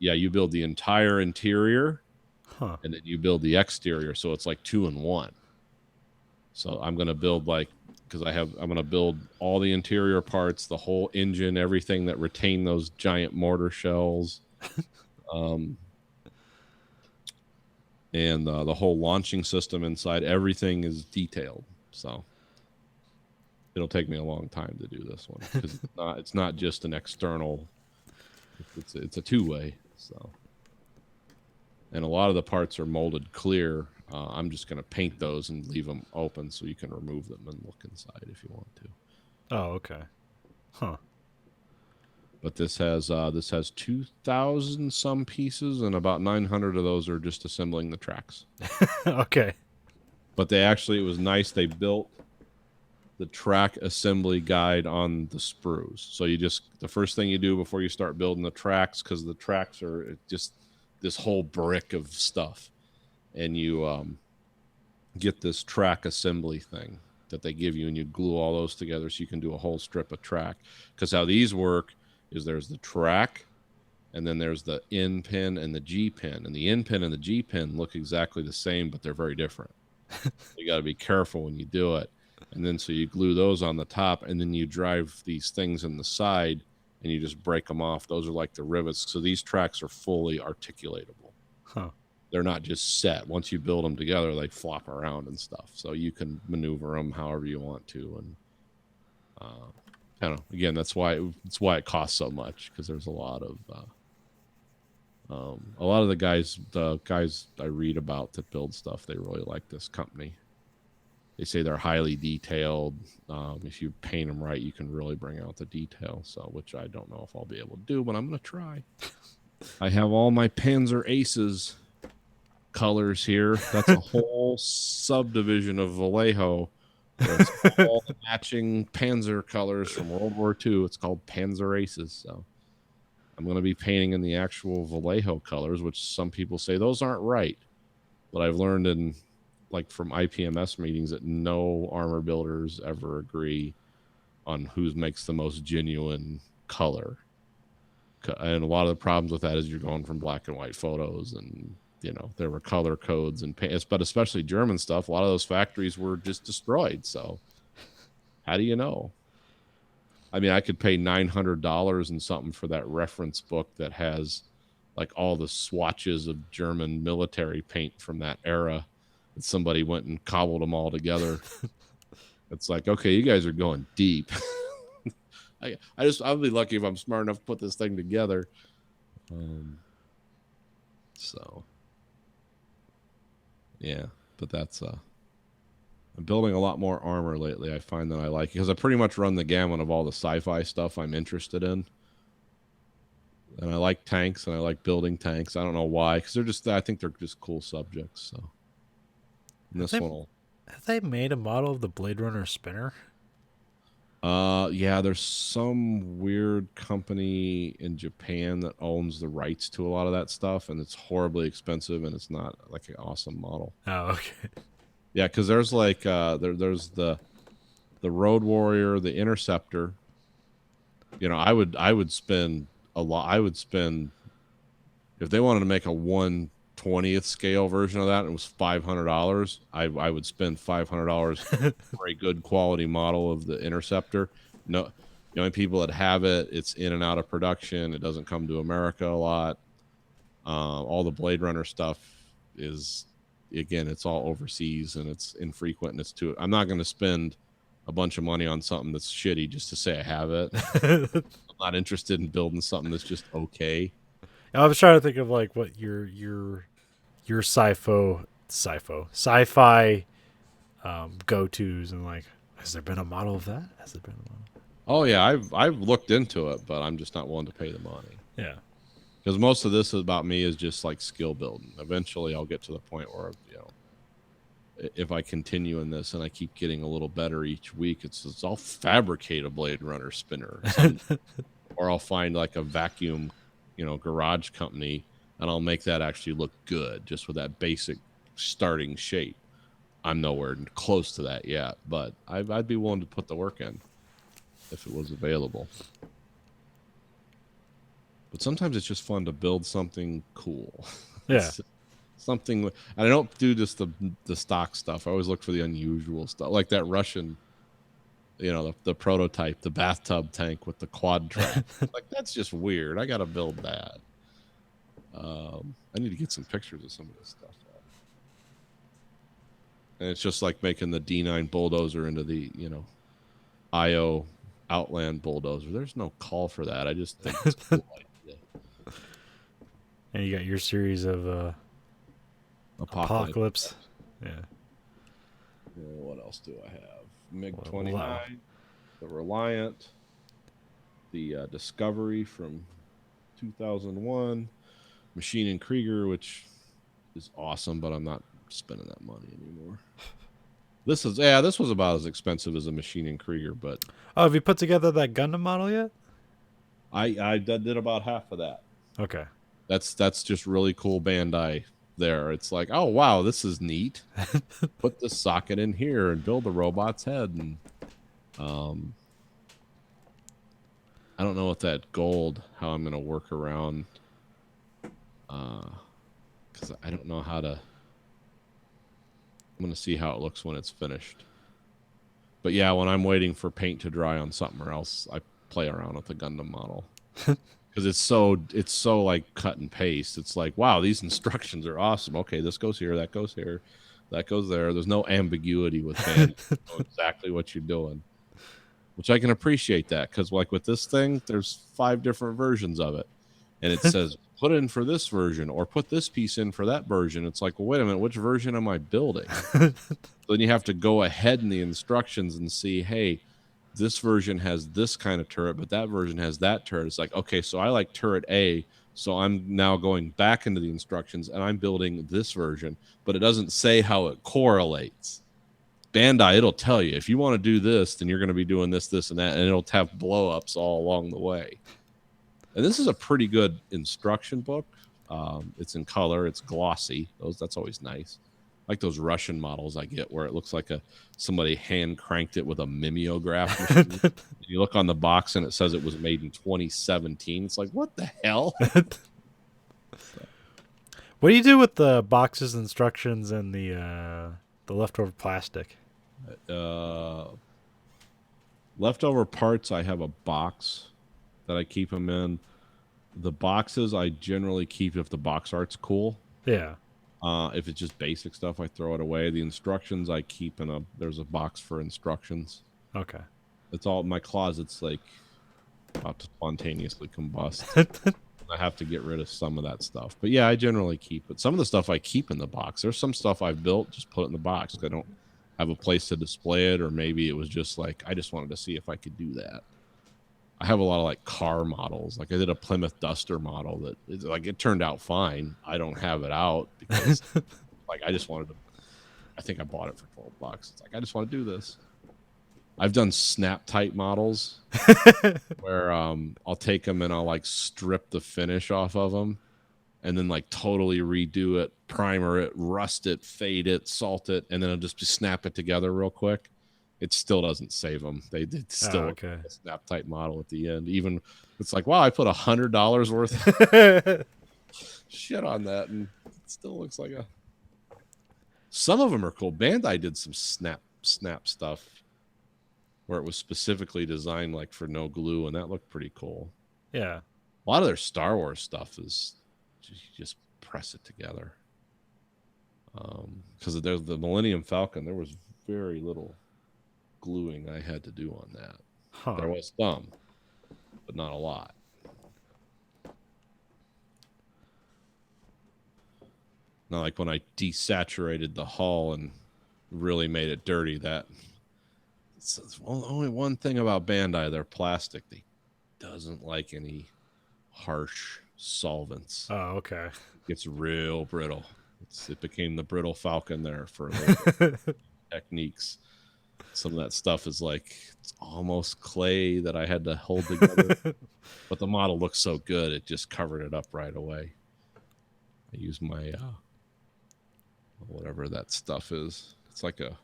You build the entire interior, and then you build the exterior. So it's like 2 in 1. So I'm gonna build I'm gonna build all the interior parts, the whole engine, everything that retain those giant mortar shells. And the whole launching system inside, everything is detailed. So it'll take me a long time to do this one because it's not just an external. It's a two-way. So, and a lot of the parts are molded clear. I'm just going to paint those and leave them open so you can remove them and look inside if you want to. Oh, okay. Huh. But this has 2,000 some pieces, and about 900 of those are just assembling the tracks. Okay. But it was nice. They built the track assembly guide on the sprues. So the first thing you do before you start building the tracks, because the tracks are just this whole brick of stuff, and you get this track assembly thing that they give you, and you glue all those together so you can do a whole strip of track. Because how these work is there's the track, and then there's the N pin and the G pin, and the N pin and the G pin look exactly the same, but they're very different. You got to be careful when you do it. And then so you glue those on the top, and then you drive these things in the side, and you just break them off. Those are like the rivets. So these tracks are fully articulatable. Huh. They're not just set. Once you build them together, they flop around and stuff. So you can maneuver them however you want to. And I don't know. Again, that's why it costs so much, because there's a lot of the guys I read about that build stuff, they really like this company. They say they're highly detailed. If you paint them right, you can really bring out the detail. So, which I don't know if I'll be able to do, but I'm going to try. I have all my Panzer Aces colors here. That's a whole subdivision of Vallejo. It's all matching Panzer colors from World War II. It's called Panzer Aces. So I'm going to be painting in the actual Vallejo colors, which some people say those aren't right. But I've learned from IPMS meetings that no armor builders ever agree on who makes the most genuine color. And a lot of the problems with that is you're going from black and white photos, and there were color codes and paints, but especially German stuff. A lot of those factories were just destroyed. So how do you know? I mean, I could pay $900 and something for that reference book that has like all the swatches of German military paint from that era. And somebody went and cobbled them all together. It's like, okay, you guys are going deep. I'll be lucky if I'm smart enough to put this thing together. So yeah, but that's I'm building a lot more armor lately. I find that I like it because I pretty much run the gamut of all the sci-fi stuff I'm interested in. And I like tanks, and I like building tanks. I don't know why, because I think they're just cool subjects. So and this one will. Have they made a model of the Blade Runner spinner? Yeah, there's some weird company in Japan that owns the rights to a lot of that stuff, and it's horribly expensive, and it's not like an awesome model. Oh, okay. Yeah, because there's like there's the Road Warrior, the Interceptor. I would spend a lot. I would spend, if they wanted to make a 1/20th scale version of that, and it was $500. I would spend $500 for a good quality model of the Interceptor. No, the only people that have it, it's in and out of production. It doesn't come to America a lot. All the Blade Runner stuff is, again, it's all overseas, and it's infrequent, and it's too. I'm not going to spend a bunch of money on something that's shitty just to say I have it. I'm not interested in building something that's just okay. I was trying to think of like what your sci-fi go-tos, and like, has there been a model of that? Has there been a model? Oh yeah, I've looked into it, but I'm just not willing to pay the money. Yeah, because most of this is about me is just like skill building. Eventually, I'll get to the point where if I continue in this and I keep getting a little better each week, I'll fabricate a Blade Runner spinner, or I'll find like a vacuum, garage company, and I'll make that actually look good just with that basic starting shape. I'm nowhere close to that yet, but I'd be willing to put the work in if it was available. But sometimes it's just fun to build something cool. Yeah. Something, and I don't do just the stock stuff. I always look for the unusual stuff, like that Russian, the prototype, the bathtub tank with the quad track. Like, that's just weird. I got to build that. I need to get some pictures of some of this stuff. And it's just like making the D9 bulldozer into the, IO Outland bulldozer. There's no call for that. I just think it's a cool idea. And you got your series of Apocalypse. Yeah. What else do I have? MiG-29, the Reliant, the Discovery from 2001, Machine and Krieger, which is awesome, but I'm not spending that money anymore. This was about as expensive as a Machine and Krieger, but have you put together that Gundam model yet? I did about half of that. Okay. That's just really cool Bandai there. It's like, oh wow, this is neat. Put the socket in here and build the robot's head. And I don't know what that gold, how I'm gonna work around. because I don't know how to. I'm gonna see how it looks when it's finished. But yeah, when I'm waiting for paint to dry on something or else, I play around with the Gundam model because it's so like cut and paste. It's like, wow, these instructions are awesome. Okay, this goes here, that goes here, that goes there. There's no ambiguity with Bandai. You know exactly what you're doing, which I can appreciate that because like with this thing, there's 5 different versions of it, and it says put in for this version or put this piece in for that version. It's like, well, wait a minute, which version am I building? Then you have to go ahead in the instructions and see, hey, this version has this kind of turret, but that version has that turret. It's like, okay, so I like turret A, so I'm now going back into the instructions and I'm building this version, but it doesn't say how it correlates. Bandai, it'll tell you if you want to do this, then you're going to be doing this, this, and that, and it'll have blow-ups all along the way. And this is a pretty good instruction book. It's in color. It's glossy. That's always nice. Like those Russian models I get where it looks like somebody hand cranked it with a mimeograph machine. You look on the box and it says it was made in 2017. It's like, what the hell? What do you do with the boxes, instructions, and the leftover plastic? Leftover parts, I have a box that I keep them in. The boxes I generally keep if the box art's cool. Yeah. If it's just basic stuff, I throw it away. The instructions I keep there's a box for instructions. Okay. It's all my closet's like about to spontaneously combust. I have to get rid of some of that stuff. But yeah, I generally keep it. Some of the stuff I keep in the box. There's some stuff I've built, just put it in the box. I don't have a place to display it, or maybe it was just like I just wanted to see if I could do that. I have a lot of like car models. Like I did a Plymouth Duster model that it turned out fine. I don't have it out because like I just wanted to. I think I bought it for $12. It's like I just want to do this. I've done snap tight models where I'll take them and I'll like strip the finish off of them, and then like totally redo it, primer it, rust it, fade it, salt it, and then I'll just snap it together real quick. It still doesn't save them. They still okay. a snap tight model at the end. Even it's like, wow, I put $100 worth shit on that, and it still looks like a. Some of them are cool. Bandai did some snap stuff where it was specifically designed like for no glue, and that looked pretty cool. Yeah. A lot of their Star Wars stuff is just press it together. Because there's the Millennium Falcon, there was very little gluing I had to do on that. Huh. There was some, but not a lot. Not like when I desaturated the hull and really made it dirty. It's only one thing about Bandai, they're plastic. They doesn't like any harsh solvents. Oh, okay. It's real brittle. It became the brittle Falcon there for a little bit. Techniques. Some of that stuff is like it's almost clay that I had to hold together, but the model looks so good it just covered it up right away. I use my whatever that stuff is. It's like a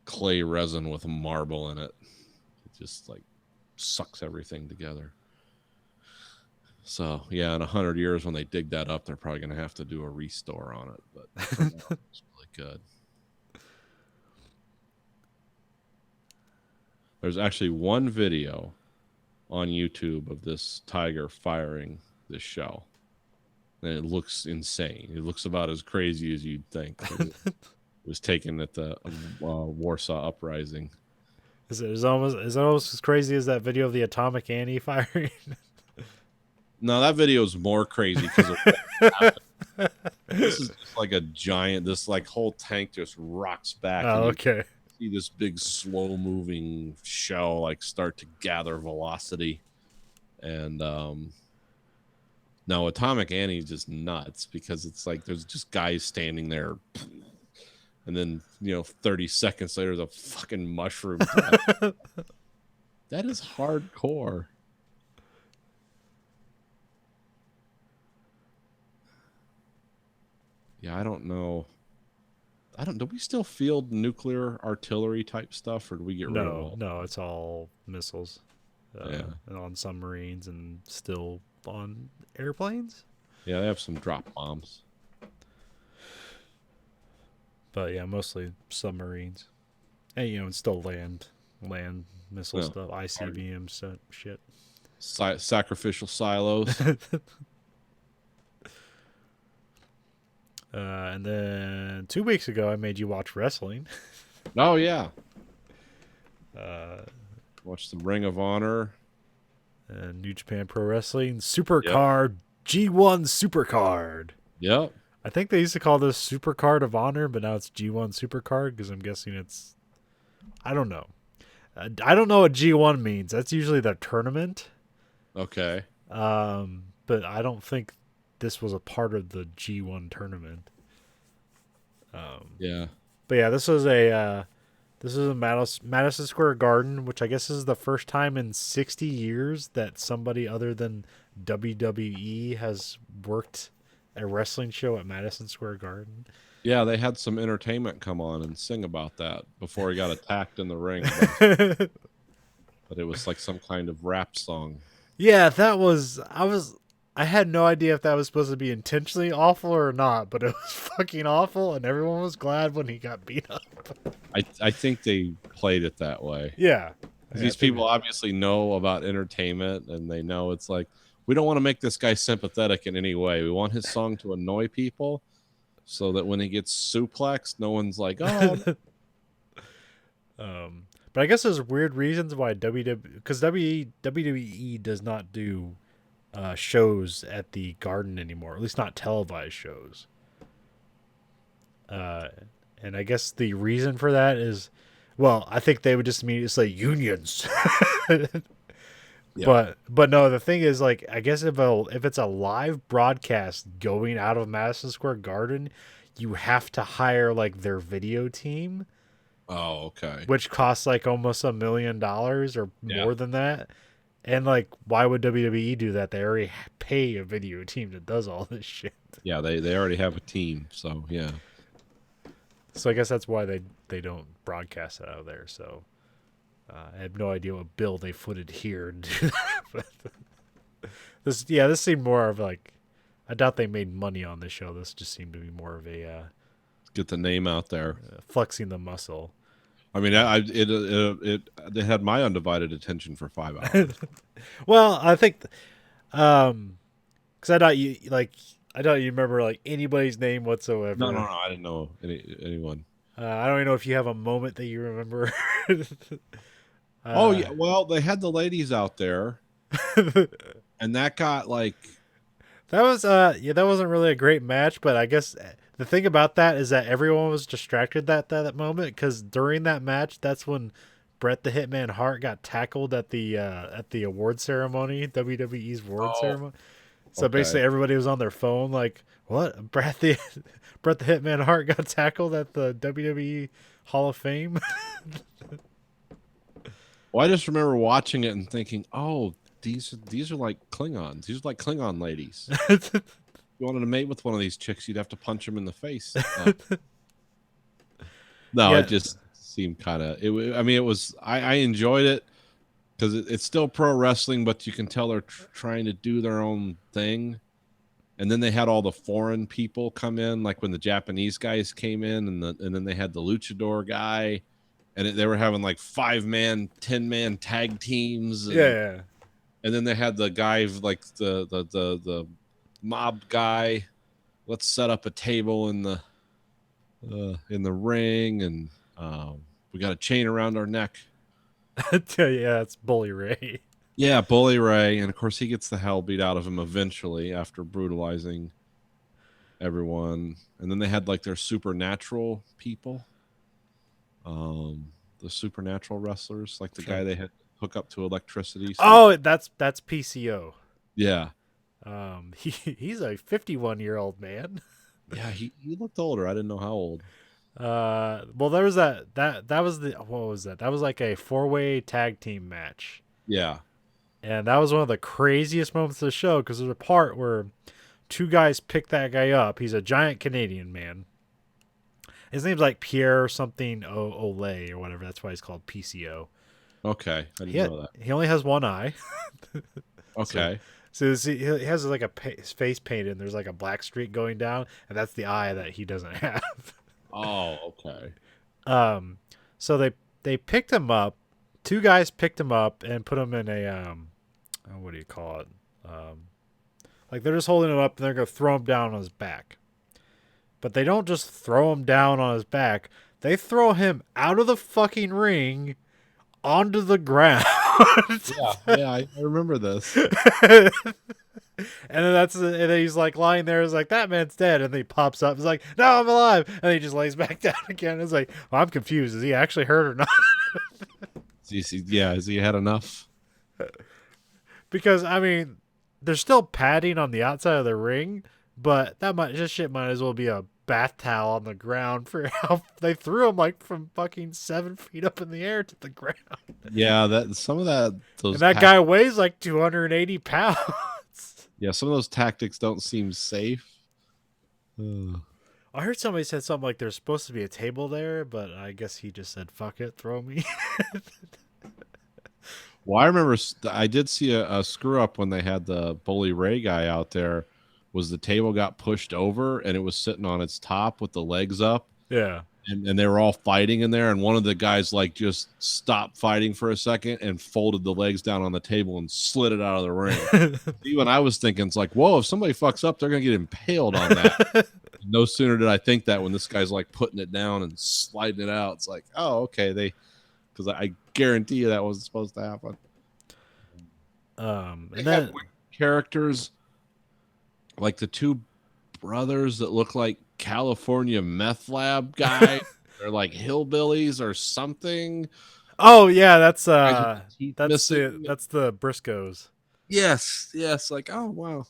clay resin with marble in it. It just like sucks everything together. So yeah, in 100 years when they dig that up, they're probably going to have to do a restore on it. But for now, it's really good. There's actually one video on YouTube of this tiger firing this shell. And it looks insane. It looks about as crazy as you'd think. It was taken at the Warsaw Uprising. Is it almost as crazy as that video of the Atomic Annie firing? No, that video is more crazy because of what happened. This is just like a giant, this like whole tank just rocks back. Oh, okay. See this big slow moving shell like start to gather velocity. And no, Atomic Annie is just nuts because it's like there's just guys standing there, and then 30 seconds later the fucking mushroom. That is hardcore. Yeah, I don't know. Do we still field nuclear artillery type stuff, or do we get rid of all? No, it's all missiles. Yeah. And on submarines and still on airplanes. Yeah, they have some drop bombs. But yeah, mostly submarines, and it's still land missile Yeah. stuff, ICBM set shit. Sacrificial silos. And then 2 weeks ago, I made you watch wrestling. Oh yeah. Uh, Watch the Ring of Honor. New Japan Pro Wrestling Supercard G1 Supercard. Yep. I think they used to call this Supercard of Honor, but now it's G1 Supercard because I'm guessing it's. I don't know. I don't know what G1 means. That's usually the tournament. Okay. But I don't think this was a part of the G1 tournament. Yeah. But yeah, this is a Madison Square Garden, which I guess is the first time in 60 years that somebody other than WWE has worked a wrestling show at Madison Square Garden. Yeah, they had some entertainment come on and sing about that before he got attacked in the ring. But it was like some kind of rap song. Yeah, I had no idea if that was supposed to be intentionally awful or not, but it was fucking awful, and everyone was glad when he got beat up. I think they played it that way. Yeah. These people obviously know about entertainment, and they know it's like, we don't want to make this guy sympathetic in any way. We want his song to annoy people so that when he gets suplexed, no one's like, oh. But I guess there's weird reasons why because WWE does not do shows at the Garden anymore, at least not televised shows. And I guess the reason for that is, well, I think they would just immediately say unions. Yeah. But no, the thing is, like, I guess if it's a live broadcast going out of Madison Square Garden, you have to hire like their video team, Oh, okay. which costs like almost $1 million or more than that. And like, why would WWE do that? They already pay a video team that does all this shit. Yeah, they already have a team, so yeah. So I guess that's why they don't broadcast it out of there. So I have no idea what bill they footed here. And do that. But this seemed more of like, I doubt they made money on this show. This just seemed to be more of a Get the name out there. flexing the muscle. I mean, it had my undivided attention for 5 hours. Well, I think, because I thought you remember like anybody's name whatsoever. No, I didn't know anyone. I don't even know if you have a moment that you remember. Oh yeah, well they had the ladies out there, and that got like. That was that wasn't really a great match, but I guess the thing about that is that everyone was distracted that moment, because during that match, that's when Bret the Hitman Hart got tackled at the award ceremony, WWE's award ceremony. So basically, everybody was on their phone, like, "What? Bret the Hitman Hart got tackled at the WWE Hall of Fame?" Well, I just remember watching it and thinking, "Oh, these are like Klingons. These are like Klingon ladies. If you wanted to mate with one of these chicks, you'd have to punch them in the face." No, Yeah. it just seemed kind of. I mean, it was. I enjoyed it because it's still pro wrestling, but you can tell they're trying to do their own thing. And then they had all the foreign people come in, like when the Japanese guys came in, and then they had the luchador guy, and they were having like 5-man, 10-man tag teams. And, Yeah. and then they had the guy like the mob guy. Let's set up a table in the ring, and we got a chain around our neck. Yeah, it's Bully Ray. Yeah, Bully Ray, and of course he gets the hell beat out of him eventually after brutalizing everyone. And then they had like their supernatural people, the supernatural wrestlers, like the guy they had hook up to electricity. So, Oh, that's PCO. yeah, He's a 51-year-old man. yeah, he looked older. I didn't know how old. Well, there was that was the, what was that? That was like a 4-way tag team match. Yeah, And that was one of the craziest moments of the show, because there's a part where 2 guys pick that guy up. He's a giant Canadian man. His name's like Pierre something Olay or whatever. That's why he's called PCO. okay, I didn't know that. He only has one eye. Okay, So he has like his face painted, and there's like a black streak going down, and that's the eye that he doesn't have. Oh, okay. So they picked him up. Two guys picked him up and put him in a what do you call it? Like they're just holding him up and they're gonna throw him down on his back. But they don't just throw him down on his back. They throw him out of the fucking ring onto the ground. Yeah, I remember this. And then he's like lying there. It's like that man's dead, and then he pops up. He's like, "No, I'm alive," and he just lays back down again. It's like, well, I'm confused. Is he actually hurt or not? Has he had enough? Because I mean, there's still padding on the outside of the ring, but this shit might as well be a bath towel on the ground for how they threw him like from fucking 7 feet up in the air to the ground. Yeah, that some of that. And that guy weighs like 280 pounds. Yeah, some of those tactics don't seem safe. Ugh. I heard somebody said something like there's supposed to be a table there, but I guess he just said, "Fuck it, throw me." Well, I remember I did see a screw up when they had the Bully Ray guy out there. Was the table got pushed over and it was sitting on its top with the legs up, Yeah. and they were all fighting in there, and one of the guys like just stopped fighting for a second and folded the legs down on the table and slid it out of the ring. Even I was thinking, it's like, whoa, if somebody fucks up, they're gonna get impaled on that. No sooner did I think that when this guy's like putting it down and sliding it out, it's like, oh, okay, because I guarantee you that wasn't supposed to happen. And They then have weird characters like the two brothers that look like California meth lab guy. They're like hillbillies or something. oh yeah, that's Guys with teeth that's missing. the Briscoes. Yes. Like, oh wow.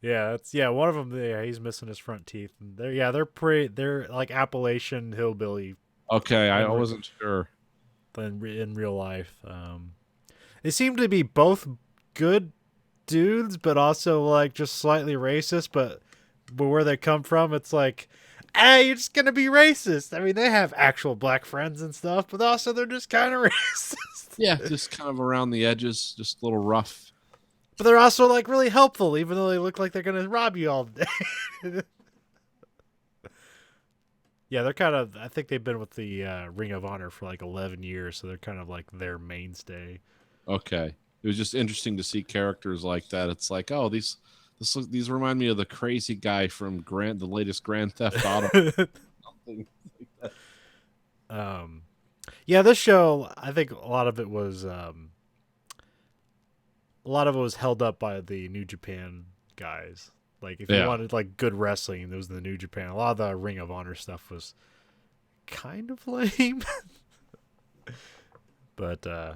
Yeah, one of them. Yeah, he's missing his front teeth. And they're like Appalachian hillbilly Okay, I wasn't sure. in real life. They seem to be both good dudes, but also like just slightly racist. But where they come from, it's like, hey, you're just gonna be racist. I mean, they have actual black friends and stuff, but also they're just kind of racist. Yeah, just kind of around the edges, just a little rough. But they're also like really helpful, even though they look like they're gonna rob you all day. Yeah, they're kind of. I think they've been with the Ring of Honor for like 11 years, so they're kind of like their mainstay. Okay. It was just interesting to see characters like that. It's like, oh, these remind me of the crazy guy from the latest Grand Theft Auto. Something like that. Yeah, this show, I think a lot of it was held up by the New Japan guys. Like if you wanted like good wrestling, it was the New Japan. A lot of the Ring of Honor stuff was kind of lame. But I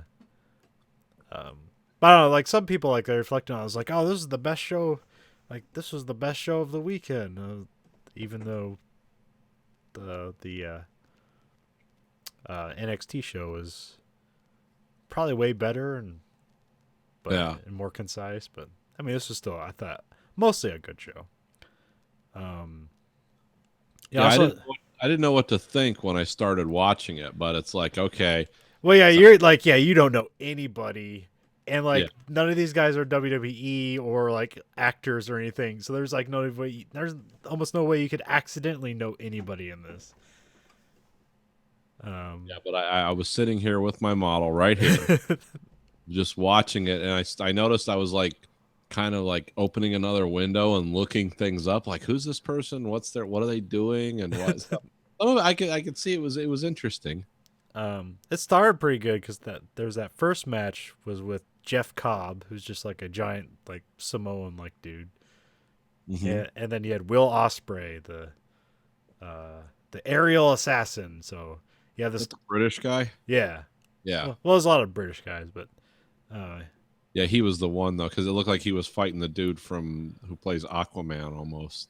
don't know, like some people like they reflecting on it, I was like, oh, this is the best show, like this was the best show of the weekend, even though the NXT show was probably way better and more concise, but I mean this was still, I thought, mostly a good show. Also, I didn't know what to think when I started watching it, but it's like, okay. Well, yeah, you're like, yeah, you don't know anybody, and like none of these guys are WWE or like actors or anything. So there's like there's almost no way you could accidentally know anybody in this. Yeah, but I was sitting here with my model right here, just watching it, and I noticed I was like, kind of like opening another window and looking things up, like who's this person? What are they doing? And what? I could see it was interesting. It started pretty good because there's that first match was with Jeff Cobb, who's just like a giant like Samoan like dude, and then you had Will Ospreay, the aerial assassin. So yeah, this the British guy. Yeah. Well, there's a lot of British guys, but yeah, he was the one though, because it looked like he was fighting the dude who plays Aquaman almost.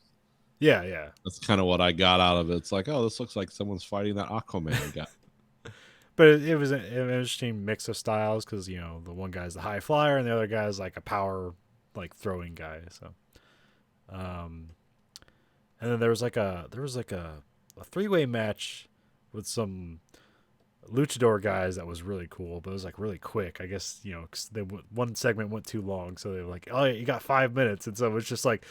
Yeah. That's kind of what I got out of it. It's like, oh, this looks like someone's fighting that Aquaman guy. But it was an interesting mix of styles because the one guy's the high flyer and the other guy's like a power like throwing guy. So, and then there was like a 3-way match with some luchador guys that was really cool, but it was like really quick. I guess 'cause one segment went too long, so they were like, "Oh, yeah, you got 5 minutes," and so it was just like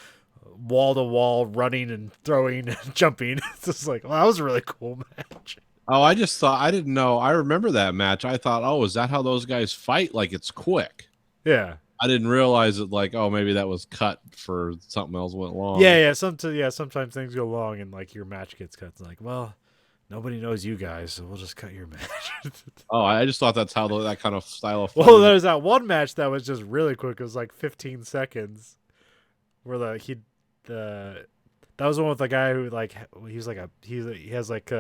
wall to wall running and throwing and jumping. It's just like, well, that was a really cool match. Oh, I just thought I didn't know. I remember that match. I thought, oh, is that how those guys fight? Like it's quick. Yeah. I didn't realize it. Like, oh, maybe that was cut for something else went wrong. Yeah. Sometimes things go long and like your match gets cut. It's like, well, nobody knows you guys, so we'll just cut your match. Oh, I just thought that's how that kind of style of. Well, there's that one match that was just really quick. It was like 15 seconds, where that was the one with the guy who like he has like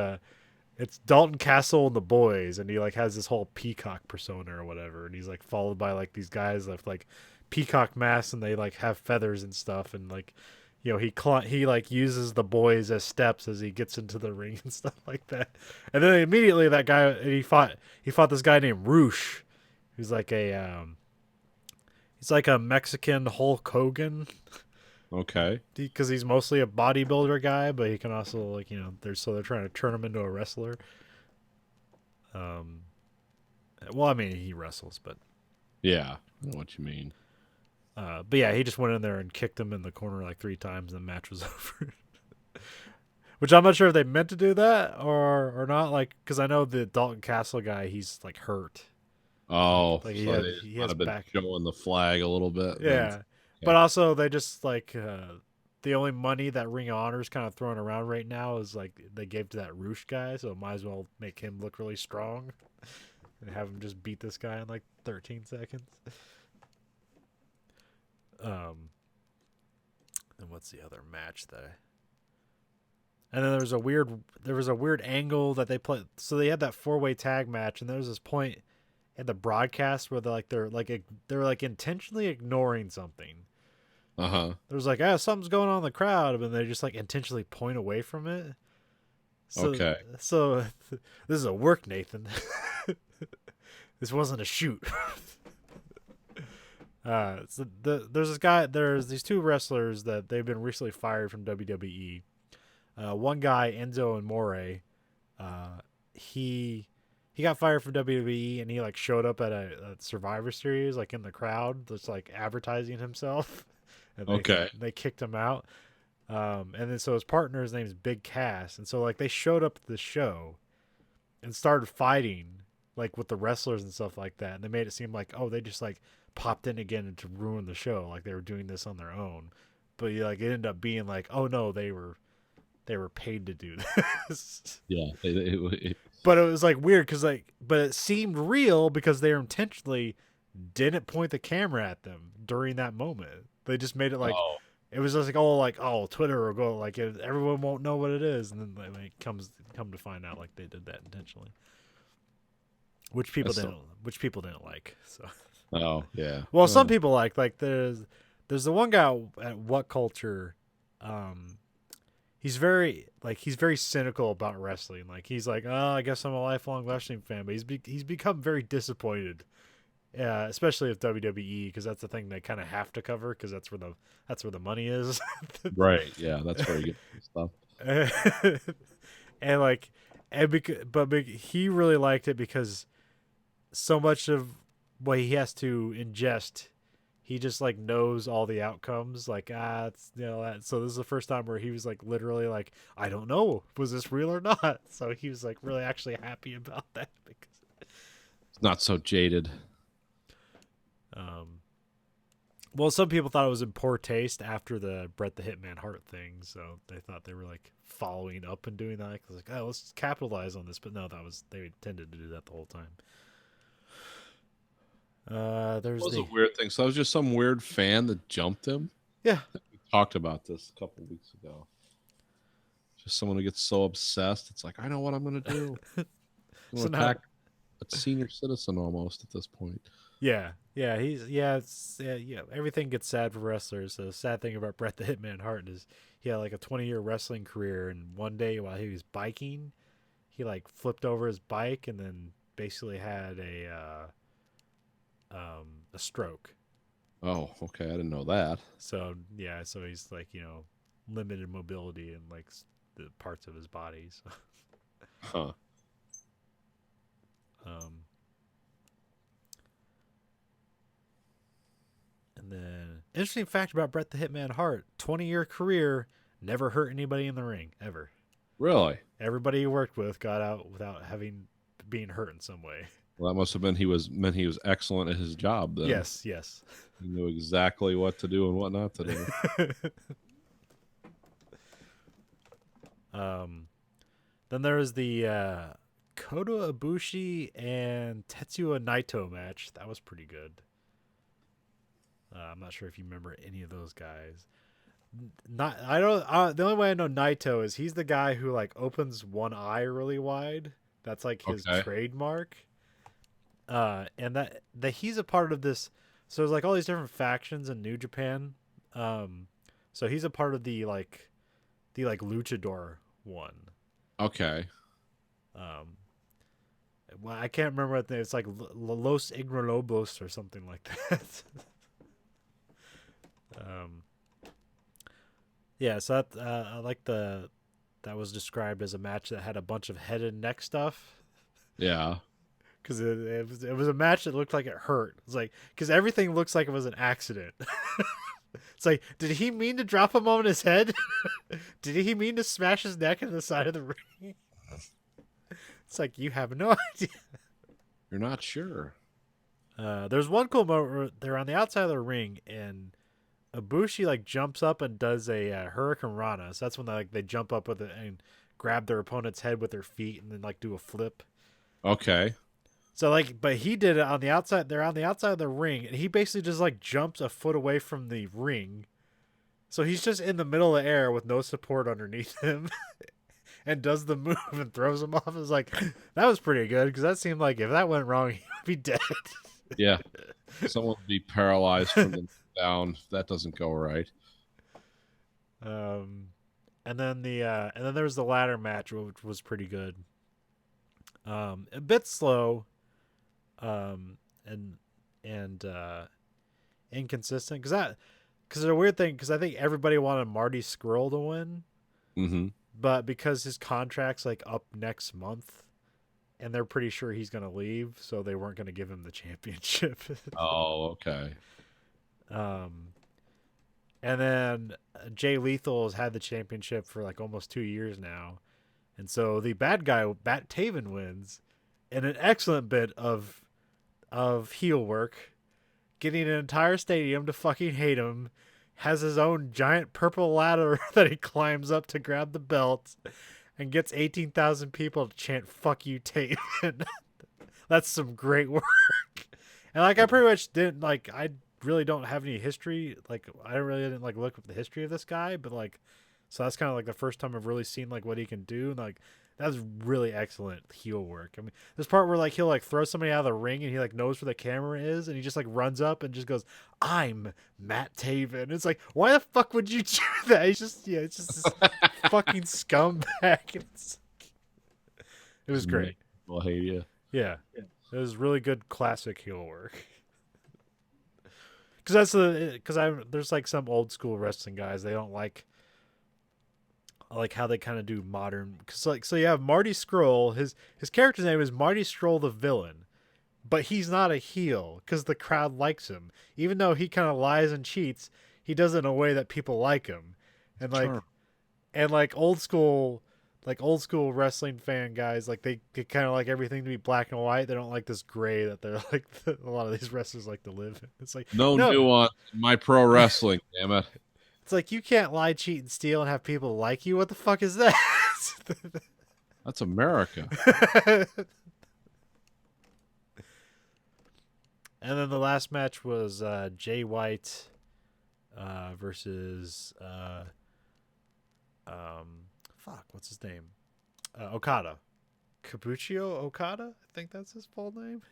it's Dalton Castle and the boys, and he like has this whole peacock persona or whatever, and he's like followed by like these guys with like peacock masks, and they like have feathers and stuff, and like he like uses the boys as steps as he gets into the ring and stuff like that, and then immediately that guy he fought this guy named Roosh, who's like he's like a Mexican Hulk Hogan. Okay. Because he's mostly a bodybuilder guy, but he can also like they're trying to turn him into a wrestler. Well, I mean he wrestles, but Yeah, I know what you mean. but yeah, he just went in there and kicked him in the corner like 3 times, and the match was over. Which I'm not sure if they meant to do that or not. Like, because I know the Dalton Castle guy, he's like hurt. Oh, Like so he has been back. showing the flag a little bit. Yeah. But also they just like the only money that Ring of Honor is kind of throwing around right now is like they gave to that Roosh guy, so might as well make him look really strong and have him just beat this guy in like 13 seconds. And what's the other match that? And then there was a weird angle that they played. So they had that 4-way tag match, and there was this point in the broadcast where they're intentionally ignoring something. Uh-huh. There was like, something's going on in the crowd, and they just like intentionally point away from it. So, Okay. So this is a work, Nathan. This wasn't a shoot. There's these 2 wrestlers that they've been recently fired from WWE. One guy, Enzo Amore, he got fired from WWE, and he like showed up at a Survivor Series, like in the crowd, just like advertising himself. And they kicked him out. And then so his partner, his name's Big Cass, and so like they showed up at the show and started fighting like with the wrestlers and stuff like that, and they made it seem like, oh, they just like popped in again to ruin the show, like they were doing this on their own. But like it ended up being like, oh no, they were paid to do this. Yeah. But it was like weird but it seemed real because they intentionally didn't point the camera at them during that moment. They just made it like it was just like Twitter will go like everyone won't know what it is, and then like come to find out like they did that intentionally, which people didn't like. So. Oh yeah. Well, some people like there's the one guy at What Culture. He's very cynical about wrestling. Like he's like, oh, I guess I'm a lifelong wrestling fan, but he's become very disappointed, especially with WWE, because that's the thing they kind of have to cover because that's where the money is. Right. Yeah, that's where you get stuff. But he really liked it because so much of what he has to ingest, he just like knows all the outcomes. Like it's that. So this is the first time where he was like literally like, I don't know, was this real or not? So he was like really actually happy about that because It's not so jaded. Well, some people thought it was in poor taste after the Bret the Hitman Hart thing, so they thought they were like following up and doing that. Like, oh, let's capitalize on this, but no, they intended to do that the whole time. There's It was a weird thing. So it was just some weird fan that jumped him. Yeah. We talked about this a couple of weeks ago. Just someone who gets so obsessed. It's like, I know what I'm going to do. I'm going to attack a senior citizen almost at this point. Yeah. Everything gets sad for wrestlers. The sad thing about Bret the Hitman Hart is he had like a 20-year wrestling career, and one day while he was biking, he like flipped over his bike and then basically had a stroke. Oh, okay. I didn't know that. So he's like, limited mobility in like the parts of his body. So. Huh. And then Interesting fact about Bret the Hitman Hart: 20-year career, never hurt anybody in the ring ever. Really? Everybody he worked with got out without being hurt in some way. Well, that must have been he was excellent at his job. Then Yes. he knew exactly what to do and what not to do. Then there was the Kota Ibushi and Tetsuya Naito match. That was pretty good. I'm not sure if you remember any of those guys. I don't. The only way I know Naito is he's the guy who like opens one eye really wide. That's like his trademark. And that he's a part of this. So there's like all these different factions in New Japan. So he's a part of the luchador one. Okay. Well, I can't remember what it's like. Los Ignolobos or something like that. Yeah, so that I like that was described as a match that had a bunch of head and neck stuff. Yeah. Because it was a match that looked like it hurt. It's like because everything looks like it was an accident. It's like, did he mean to drop him on his head? Did he mean to smash his neck into the side of the ring? It's like you have no idea. You're not sure. There's one cool moment where they're on the outside of the ring and Ibushi like jumps up and does a Hurricane Rana. So that's when they jump up with it and grab their opponent's head with their feet and then like do a flip. Okay. So like, but he did it on the outside. They're on the outside of the ring, and he basically just like jumps a foot away from the ring. So he's just in the middle of the air with no support underneath him, and does the move and throws him off. It's like that was pretty good because that seemed like if that went wrong, he would be dead. Yeah. Someone would be paralyzed from the down. That doesn't go right. And then there was the ladder match, which was pretty good. A bit slow, and inconsistent because a weird thing because I think everybody wanted Marty Scurll to win, but because his contract's like up next month, and they're pretty sure he's gonna leave, so they weren't gonna give him the championship. Oh, okay. And then Jay Lethal has had the championship for like almost 2 years now. And so the bad guy, Bat Taven, wins in an excellent bit of heel work, getting an entire stadium to fucking hate him, has his own giant purple ladder that he climbs up to grab the belt, and gets 18,000 people to chant "Fuck you, Taven." That's some great work. And like I pretty much didn't like I really don't have any history. Like I really didn't like look up the history of this guy, but like so that's kind of like the first time I've really seen like what he can do. And like that's really excellent heel work. I mean, this part where like he'll like throw somebody out of the ring and he like knows where the camera is and he just like runs up and just goes, "I'm Matt Taven." It's like, why the fuck would you do that? He's just it's just this fucking scumbag. It was great. Well, hey, yeah. Yeah. It was really good classic heel work. Because there's like some old school wrestling guys, they don't like how they kind of do modern. Because like so you have Marty Scurll, his character's name is Marty Scurll the villain, but he's not a heel because the crowd likes him. Even though he kind of lies and cheats, he does it in a way that people like him, and like Sure. and like old school wrestling fan guys, like they kind of like everything to be black and white. They don't like this gray that they're like a lot of these wrestlers like to live in. It's like No nuance in my pro wrestling, damn it. It's like you can't lie, cheat, and steal and have people like you. What the fuck is that? That's America. And then the last match was Jay White versus what's his name? Okada. Kabuchio Okada? I think that's his full name.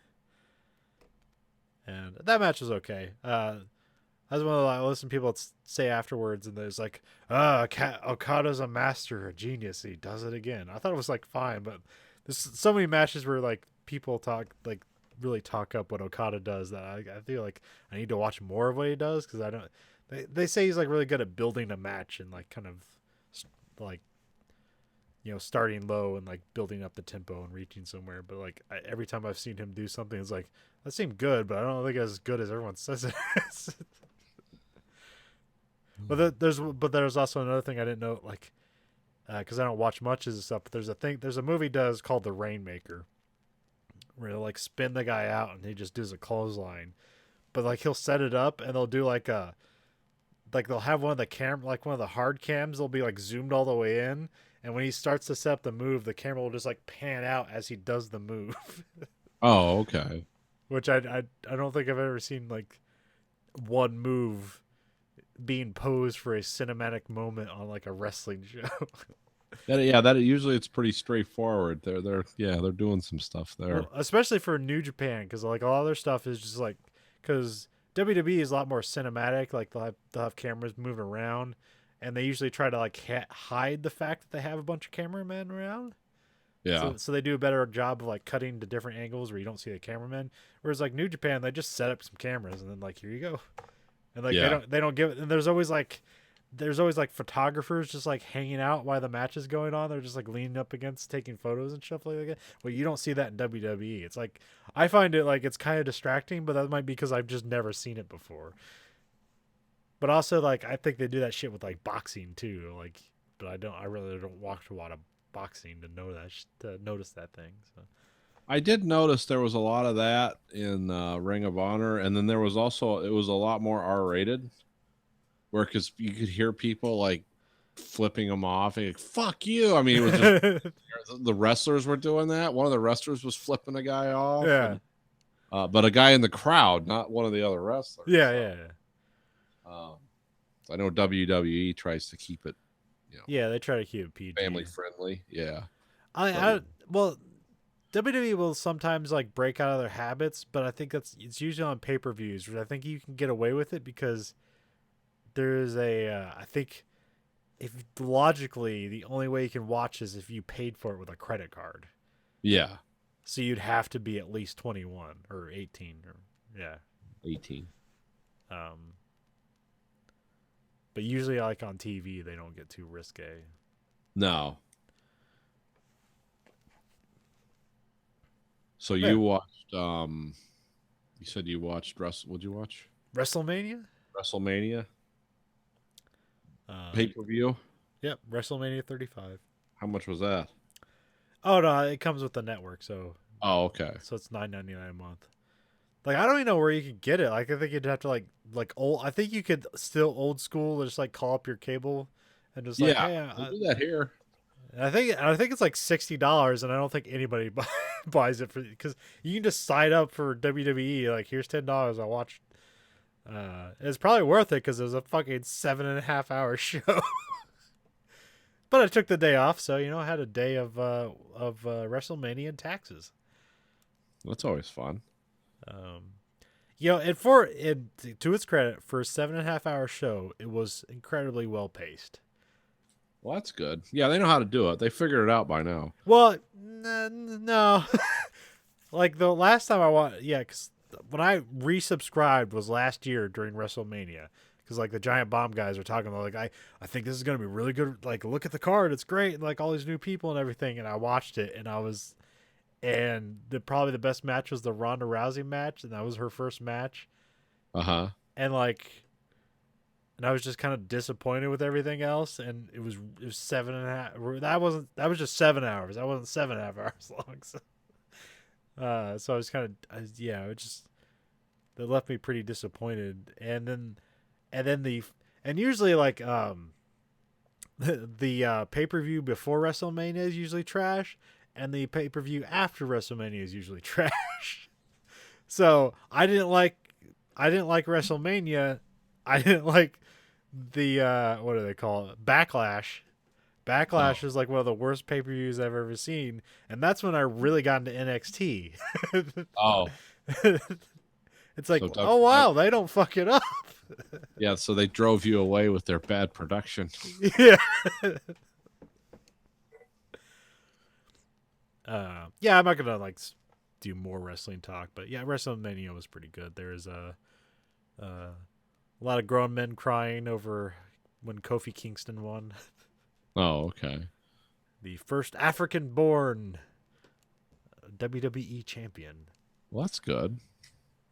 And that match was okay. That's one of the I listen to people say afterwards, and there's like, Okada's a master, a genius. He does it again. I thought it was like fine, but there's so many matches where like people really talk up what Okada does that I feel like I need to watch more of what he does because I don't. They say he's like really good at building a match and like kind of like starting low and like building up the tempo and reaching somewhere. But like every time I've seen him do something, it's like that seemed good, but I don't think it's as good as everyone says it is. There's also another thing I didn't know, like, because I don't watch much of this stuff. But there's a movie does called The Rainmaker, where they'll like spin the guy out and he just does a clothesline, but like he'll set it up and they'll do like they'll have one of the hard cams. They'll be like zoomed all the way in, and when he starts to set up the move, the camera will just like pan out as he does the move. Oh, okay. Which I don't think I've ever seen like one move being posed for a cinematic moment on like a wrestling show. That usually it's pretty straightforward. They're doing some stuff there. Well, especially for New Japan, because like a lot of their stuff is just like, because WWE is a lot more cinematic. Like they'll have cameras moving around, and they usually try to like hide the fact that they have a bunch of cameramen around. Yeah. So they do a better job of like cutting to different angles where you don't see the cameraman. Whereas like New Japan, they just set up some cameras and then like, here you go. And like they don't give it. And there's always like photographers just like hanging out while the match is going on. They're just like leaning up against taking photos and stuff like that. Well, you don't see that in WWE. It's like, I find it like it's kind of distracting, but that might be because I've just never seen it before. But also like I think they do that shit with like boxing too. Like, but I really don't watch a lot of boxing to notice that thing. So I did notice there was a lot of that in Ring of Honor, and then it was a lot more R-rated, where because you could hear people like flipping them off and like, fuck you. I mean, it was just, the wrestlers were doing that. One of the wrestlers was flipping a guy off. Yeah. But a guy in the crowd, not one of the other wrestlers. Yeah. I know WWE tries to keep it, Yeah, they try to keep it PG. family friendly. Yeah. Well, WWE will sometimes like break out of their habits, but I think it's usually on pay-per-views where I think you can get away with it because there is I think if logically the only way you can watch is if you paid for it with a credit card. Yeah. So you'd have to be at least 21 or 18 or 18. But usually like on TV they don't get too risque. No. So you watched you said you watched what'd you watch? WrestleMania? WrestleMania? Pay-per-view? Yep, WrestleMania 35. How much was that? Oh no, it comes with the network, so Oh, okay. so it's $9.99 a month. Like I don't even know where you could get it. Like I think you'd have to like old. I think you could still old school just like call up your cable and just like hey, we'll do that here. I think it's like $60, and I don't think anybody buys it because you can just sign up for WWE. Like here's $10. I watched. It's probably worth it because it was a fucking 7.5 hour show. But I took the day off, so I had a day of WrestleMania and taxes. That's always fun. And to its credit, for a 7.5 hour show, it was incredibly well paced. Well, that's good. Yeah, they know how to do it. They figured it out by now. Well, no. Like the last time I watched, because when I resubscribed was last year during WrestleMania. Because like the Giant Bomb guys are talking about, like I think this is gonna be really good. Like look at the card, it's great, and like all these new people and everything. And I watched it, and probably the best match was the Ronda Rousey match, and that was her first match. And and I was just kind of disappointed with everything else, and it was 7.5. That was just 7 hours. That wasn't 7.5 hours long. So I was kind of that left me pretty disappointed. And usually like the pay-per-view before WrestleMania is usually trash, and the pay-per-view after WrestleMania is usually trash. So I didn't like WrestleMania. I didn't like the what do they call it? Backlash. Backlash is like one of the worst pay-per-views I've ever seen, and that's when I really got into NXT. It's like, oh wow, they don't fuck it up. Yeah, so they drove you away with their bad production. Yeah. I'm not gonna like do more wrestling talk, but yeah, WrestleMania was pretty good. There's a lot of grown men crying over when Kofi Kingston won. Oh, okay. The first African-born WWE champion. Well, that's good.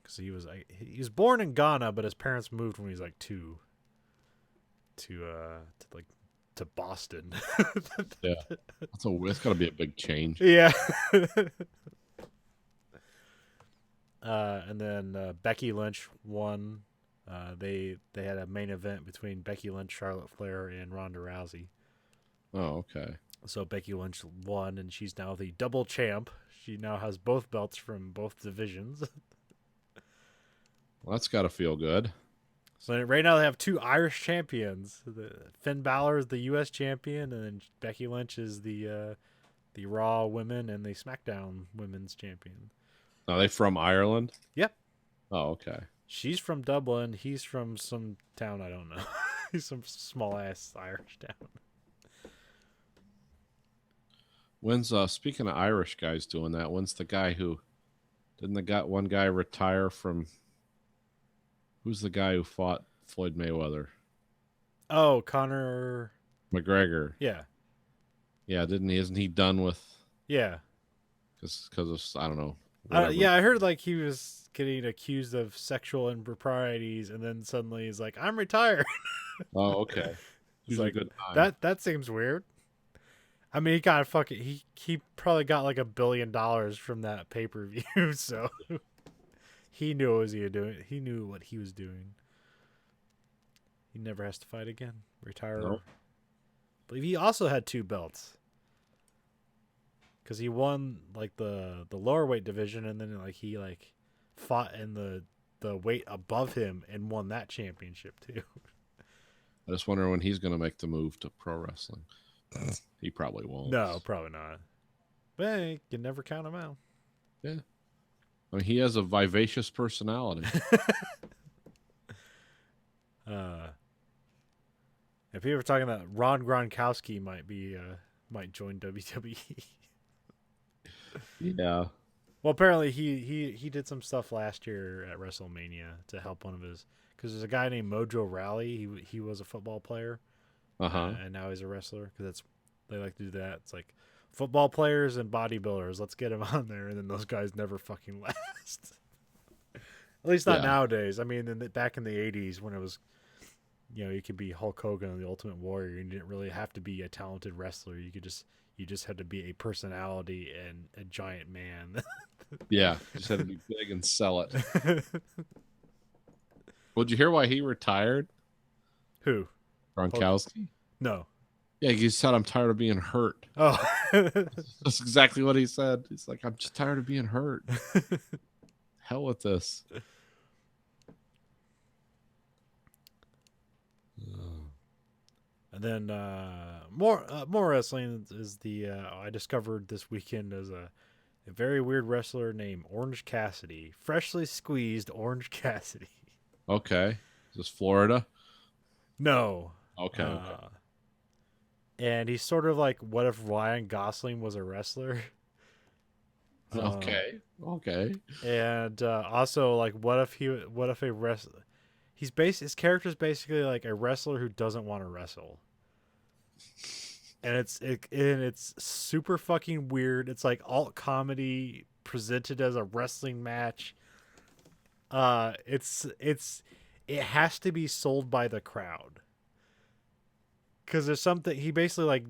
Because he was born in Ghana, but his parents moved when he was like 2. to Boston. Yeah, it's got to be a big change. Yeah. And then Becky Lynch won. They had a main event between Becky Lynch, Charlotte Flair, and Ronda Rousey. Oh, okay. So Becky Lynch won, and she's now the double champ. She now has both belts from both divisions. Well, that's got to feel good. So right now they have two Irish champions. Finn Balor is the U.S. champion, and then Becky Lynch is the Raw Women and the SmackDown Women's champion. Are they from Ireland? Yep. Oh, okay. She's from Dublin. He's from some town I don't know. He's some small ass Irish town. When's speaking of Irish guys doing that? When's the guy who one guy retire from? Who's the guy who fought Floyd Mayweather? Oh, Conor McGregor. Yeah. Yeah, didn't he? Isn't he done with? Yeah. Because of I don't know. Yeah, I heard like he was getting accused of sexual improprieties, and then suddenly he's like, "I'm retired." Oh, okay. He's Usually like, good time. that seems weird. I mean, he got he probably got like $1 billion from that pay-per-view, so he knew what he was doing. He knew what he was doing. He never has to fight again. Retire. Nope. I believe he also had 2 belts. Because he won like the lower weight division, and then like he like fought in the weight above him and won that championship too. I just wonder when he's going to make the move to pro wrestling. He probably won't. No, probably not. But hey, you can never count him out. Yeah. I mean, he has a vivacious personality. If you were talking that Ron Gronkowski might join WWE. Yeah. Well, apparently he did some stuff last year at WrestleMania to help one of his, because there's a guy named Mojo Rawley. He was a football player, and now he's a wrestler. Because they like to do that. It's like football players and bodybuilders. Let's get him on there, and then those guys never fucking last. At least not nowadays. I mean, back in the '80s when it was, you could be Hulk Hogan and the Ultimate Warrior. You didn't really have to be a talented wrestler. You just had to be a personality and a giant man. Yeah. Just had to be big and sell it. Well, did you hear why he retired? Who? Gronkowski? No. Yeah, he said, "I'm tired of being hurt." Oh. That's exactly what he said. He's like, "I'm just tired of being hurt. Hell with this." And then more wrestling is the I discovered this weekend as a very weird wrestler named Orange Cassidy. Freshly squeezed Orange Cassidy. Okay. Is this Florida? No. Okay. And he's sort of like, what if Ryan Gosling was a wrestler? Okay. And also like, what if a wrestler? His character's basically like a wrestler who doesn't want to wrestle. And it's super fucking weird. It's like alt comedy presented as a wrestling match. It has to be sold by the crowd. Cause there's something he basically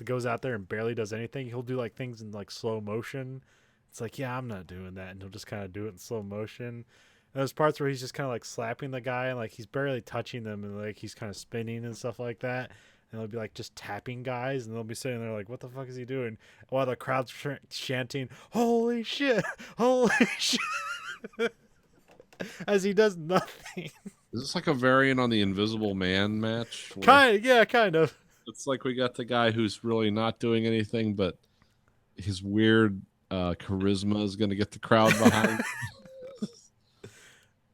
goes out there and barely does anything. He'll do like things in like slow motion. It's like, yeah, I'm not doing that, and he'll just kind of do it in slow motion. And there's parts where he's just kind of like slapping the guy and like he's barely touching them, and like he's kind of spinning and stuff like that. And they'll be like just tapping guys, and they'll be sitting there like, what the fuck is he doing? While the crowd's chanting, "Holy shit! Holy shit!" as he does nothing. Is this like a variant on the Invisible Man match? Kind of. It's like we got the guy who's really not doing anything, but his weird charisma is going to get the crowd behind.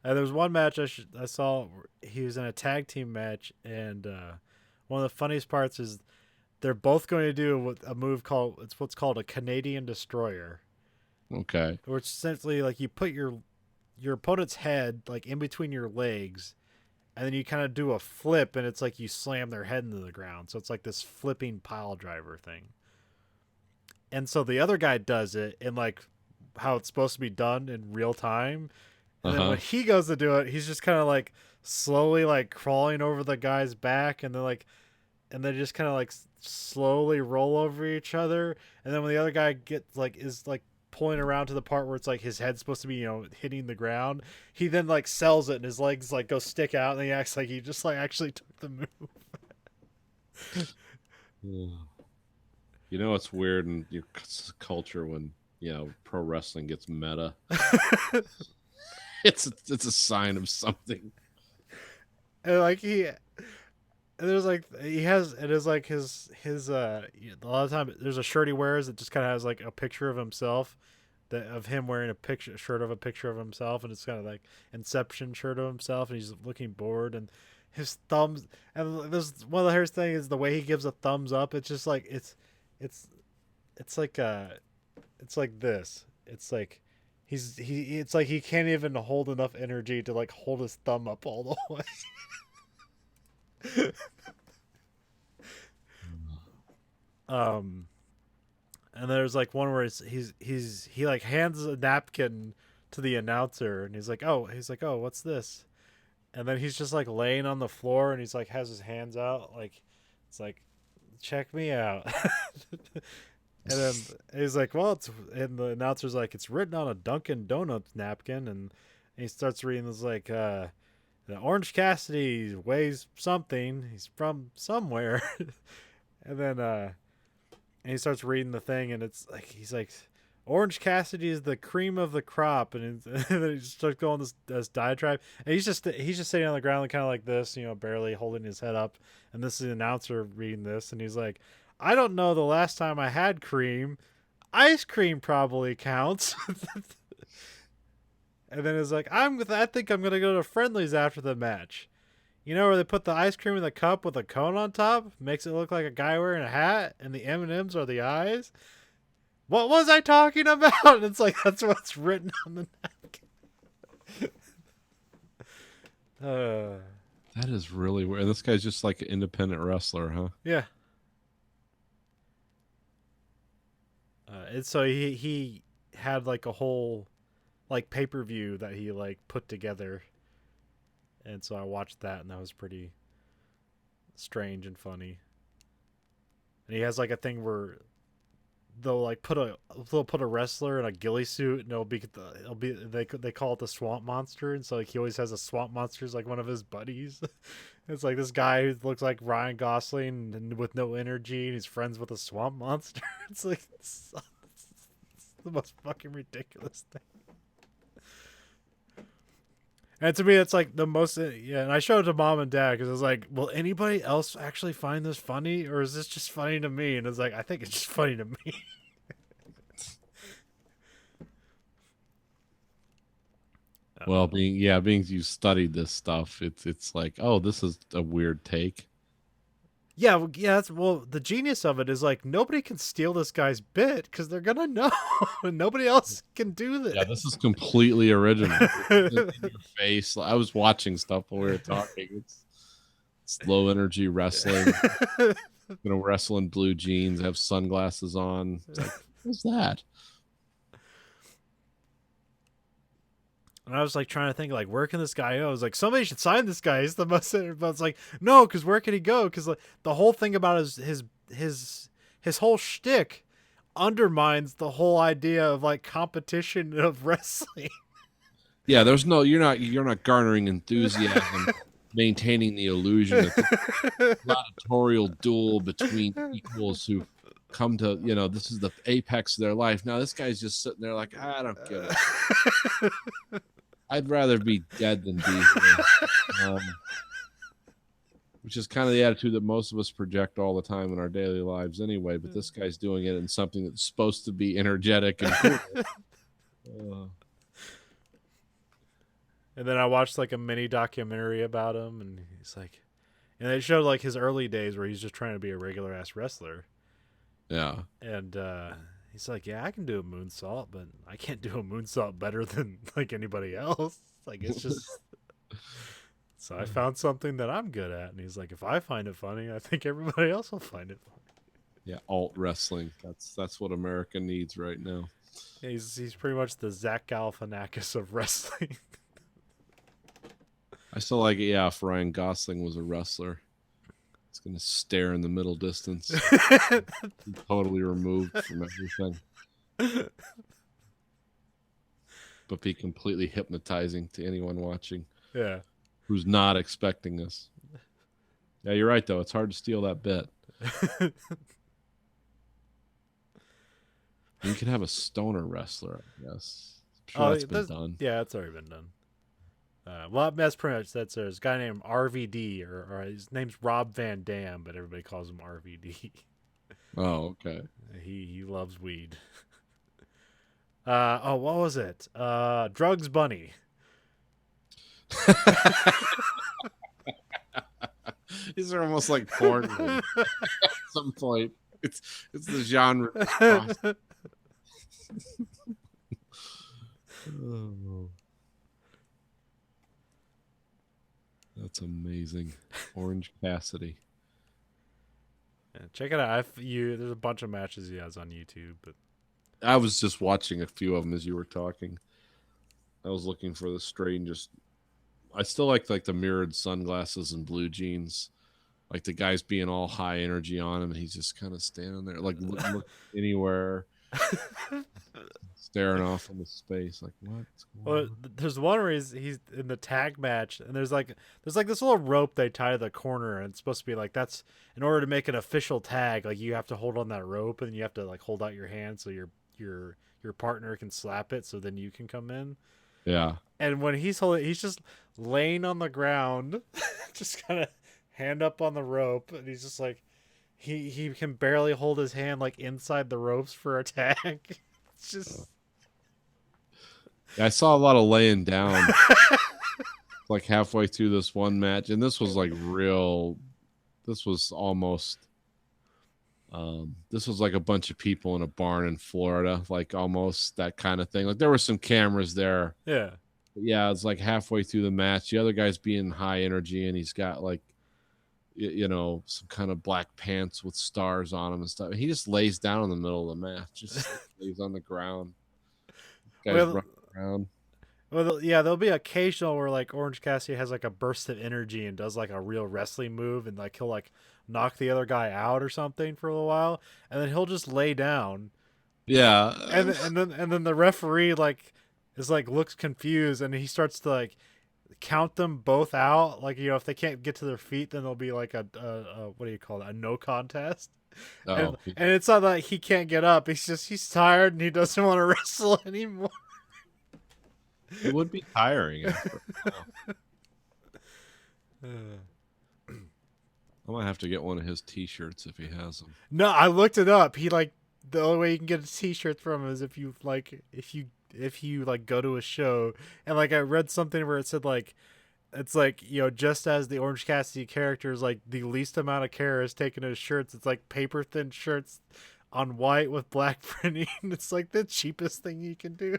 And there was one match I saw. He was in a tag team match, and one of the funniest parts is they're both going to do a move what's called a Canadian Destroyer. Okay. Which essentially like you put your opponent's head like in between your legs, and then you kind of do a flip, and it's like you slam their head into the ground. So it's like this flipping pile driver thing. And so the other guy does it in like how it's supposed to be done in real time. And then when he goes to do it, he's just kind of like slowly like crawling over the guy's back, and they just kind of like slowly roll over each other. And then when the other guy is pulling around to the part where it's like his head's supposed to be, hitting the ground, he then like sells it and his legs like go stick out, and he acts like he just like actually took the move. It's weird in your culture when pro wrestling gets meta. It's a sign of something. And like there's like he has it is like his a lot of time there's a shirt he wears that just kind of has like a picture of himself, of him wearing a picture of himself, and it's kind of like Inception shirt of himself, and he's looking bored, and his thumbs, and there's one of the hardest thing is the way he gives a thumbs up. It's just like it's like this. It's like it's like he can't even hold enough energy to like hold his thumb up all the way. And there's like one where he like hands a napkin to the announcer, and he's like, oh, what's this? And then he's just like laying on the floor, and he's like has his hands out, like it's like, check me out. And then he's like, well, and the announcer's like, it's written on a Dunkin' Donuts napkin, and he starts reading this like, the Orange Cassidy weighs something. He's from somewhere. And then and he starts reading the thing, and it's like he's like, Orange Cassidy is the cream of the crop, and then he starts going this diatribe, and he's just sitting on the ground, kind of like this, barely holding his head up, and this is the announcer reading this, and he's like, I don't know the last time I had cream. Ice cream probably counts. And then it's like, I think I'm gonna go to Friendly's after the match. Where they put the ice cream in the cup with a cone on top, makes it look like a guy wearing a hat, and the M&Ms are the eyes. What was I talking about? And it's like, that's what's written on the napkin. That is really weird. This guy's just like an independent wrestler, huh? Yeah. And so he had like a whole like pay-per-view that he like put together, and so I watched that, and that was pretty strange and funny. And he has like a thing where they'll like put a wrestler in a ghillie suit, and they call it the swamp monster, and so like he always has a swamp monster as like one of his buddies. It's like this guy who looks like Ryan Gosling and with no energy, and he's friends with a swamp monster. It's like it's the most fucking ridiculous thing. And to me, it's like the most, yeah. And I showed it to mom and dad because I was like, will anybody else actually find this funny, or is this just funny to me? And it's like, I think it's just funny to me. Well, being you studied this stuff, it's like, oh, this is a weird take. Yeah, the genius of it is like nobody can steal this guy's bit because they're gonna know, and nobody else can do this. Yeah, this is completely original. In your face. I was watching stuff while we were talking. It's low energy wrestling. Wrestle in blue jeans, have sunglasses on. It's like, what's that? And I was like trying to think, like, where can this guy go? I was like, somebody should sign this guy. He's the most. But it's like, no, because where can he go? Because like, the whole thing about his whole shtick undermines the whole idea of like competition of wrestling. Yeah, you're not garnering enthusiasm, maintaining the illusion of the gladiatorial duel between equals who come to, this is the apex of their life. Now this guy's just sitting there like, I don't give it. I'd rather be dead than be here. Which is kind of the attitude that most of us project all the time in our daily lives anyway, but this guy's doing it in something that's supposed to be energetic and cool. And then I watched like a mini documentary about him, and he's like, and they showed like his early days where he's just trying to be a regular ass wrestler. Yeah. And he's like, yeah, I can do a moonsault, but I can't do a moonsault better than like anybody else. Like, it's just. So I found something that I'm good at, and he's like, if I find it funny, I think everybody else will find it funny. Yeah, alt wrestling. That's what America needs right now. Yeah, he's pretty much the Zach Galifianakis of wrestling. I still like it, yeah, if Ryan Gosling was a wrestler. He's going to stare in the middle distance. Totally removed from everything. But be completely hypnotizing to anyone watching Yeah. who's not expecting this. Yeah, you're right, though. It's hard to steal that bit. You could have a stoner wrestler, I guess. I'm sure that's been done. Yeah, it's already been done. Well, that's pretty much that. There's a guy named RVD, or his name's Rob Van Dam, but everybody calls him RVD. Oh, okay. He loves weed. What was it? Drugs Bunny. These are almost like porn at some point. It's the genre. Oh. That's amazing. Orange Cassidy. Yeah, check it out. There's a bunch of matches he has on YouTube, but I was just watching a few of them as you were talking. I was looking for the strangest. I still like the mirrored sunglasses and blue jeans. Like the guy's being all high energy on him, and he's just kind of standing there, like look anywhere, staring off into space. Like what's going on? There's one where he's in the tag match, and there's like this little rope they tie to the corner, and it's supposed to be like that's in order to make an official tag. Like you have to hold on that rope, and you have to like hold out your hand so your partner can slap it, so then you can come in. Yeah. And when he's just laying on the ground, just kind of hand up on the rope, and he's just like he can barely hold his hand like inside the ropes for a tag. It's just Yeah, I saw a lot of laying down like halfway through this one match, and this was like this was almost this was like a bunch of people in a barn in Florida, like almost that kind of thing. Like there were some cameras there. yeah. But yeah, it's like halfway through the match. The other guy's being high energy, and he's got like some kind of black pants with stars on him and stuff. He just lays down in the middle of the match, just lays on the ground. Guys running around. Well, yeah, there'll be occasional where like Orange Cassidy has like a burst of energy and does like a real wrestling move, and like he'll like knock the other guy out or something for a little while, and then he'll just lay down. Yeah, and then the referee like is like looks confused, and he starts to like count them both out. Like if they can't get to their feet, then there'll be like a what do you call it? A no contest. Oh, and it's not that he can't get up. He's tired and he doesn't want to wrestle anymore. it would be tiring after a while. I might have to get one of his T-shirts if he has them. No, I looked it up. He like the only way you can get a T-shirt from him is if you go to a show, and like I read something where it said like it's like just as the Orange Cassidy character is like the least amount of care is taken to his shirts, it's like paper thin shirts on white with black printing. It's like the cheapest thing you can do.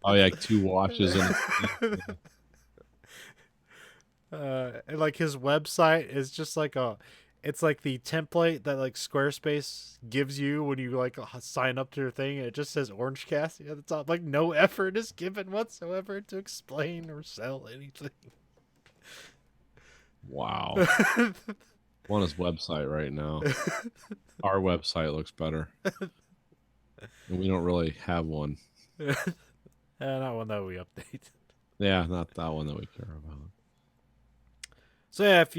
Oh yeah, like 2 washes and and like his website is just like it's like the template that like Squarespace gives you when you like sign up to your thing, and it just says Orange Cassidy at the top. Like no effort is given whatsoever to explain or sell anything. Wow. I'm on his website right now. Our website looks better. And we don't really have one. Not one that we update. Yeah, not that one that we care about. So yeah, if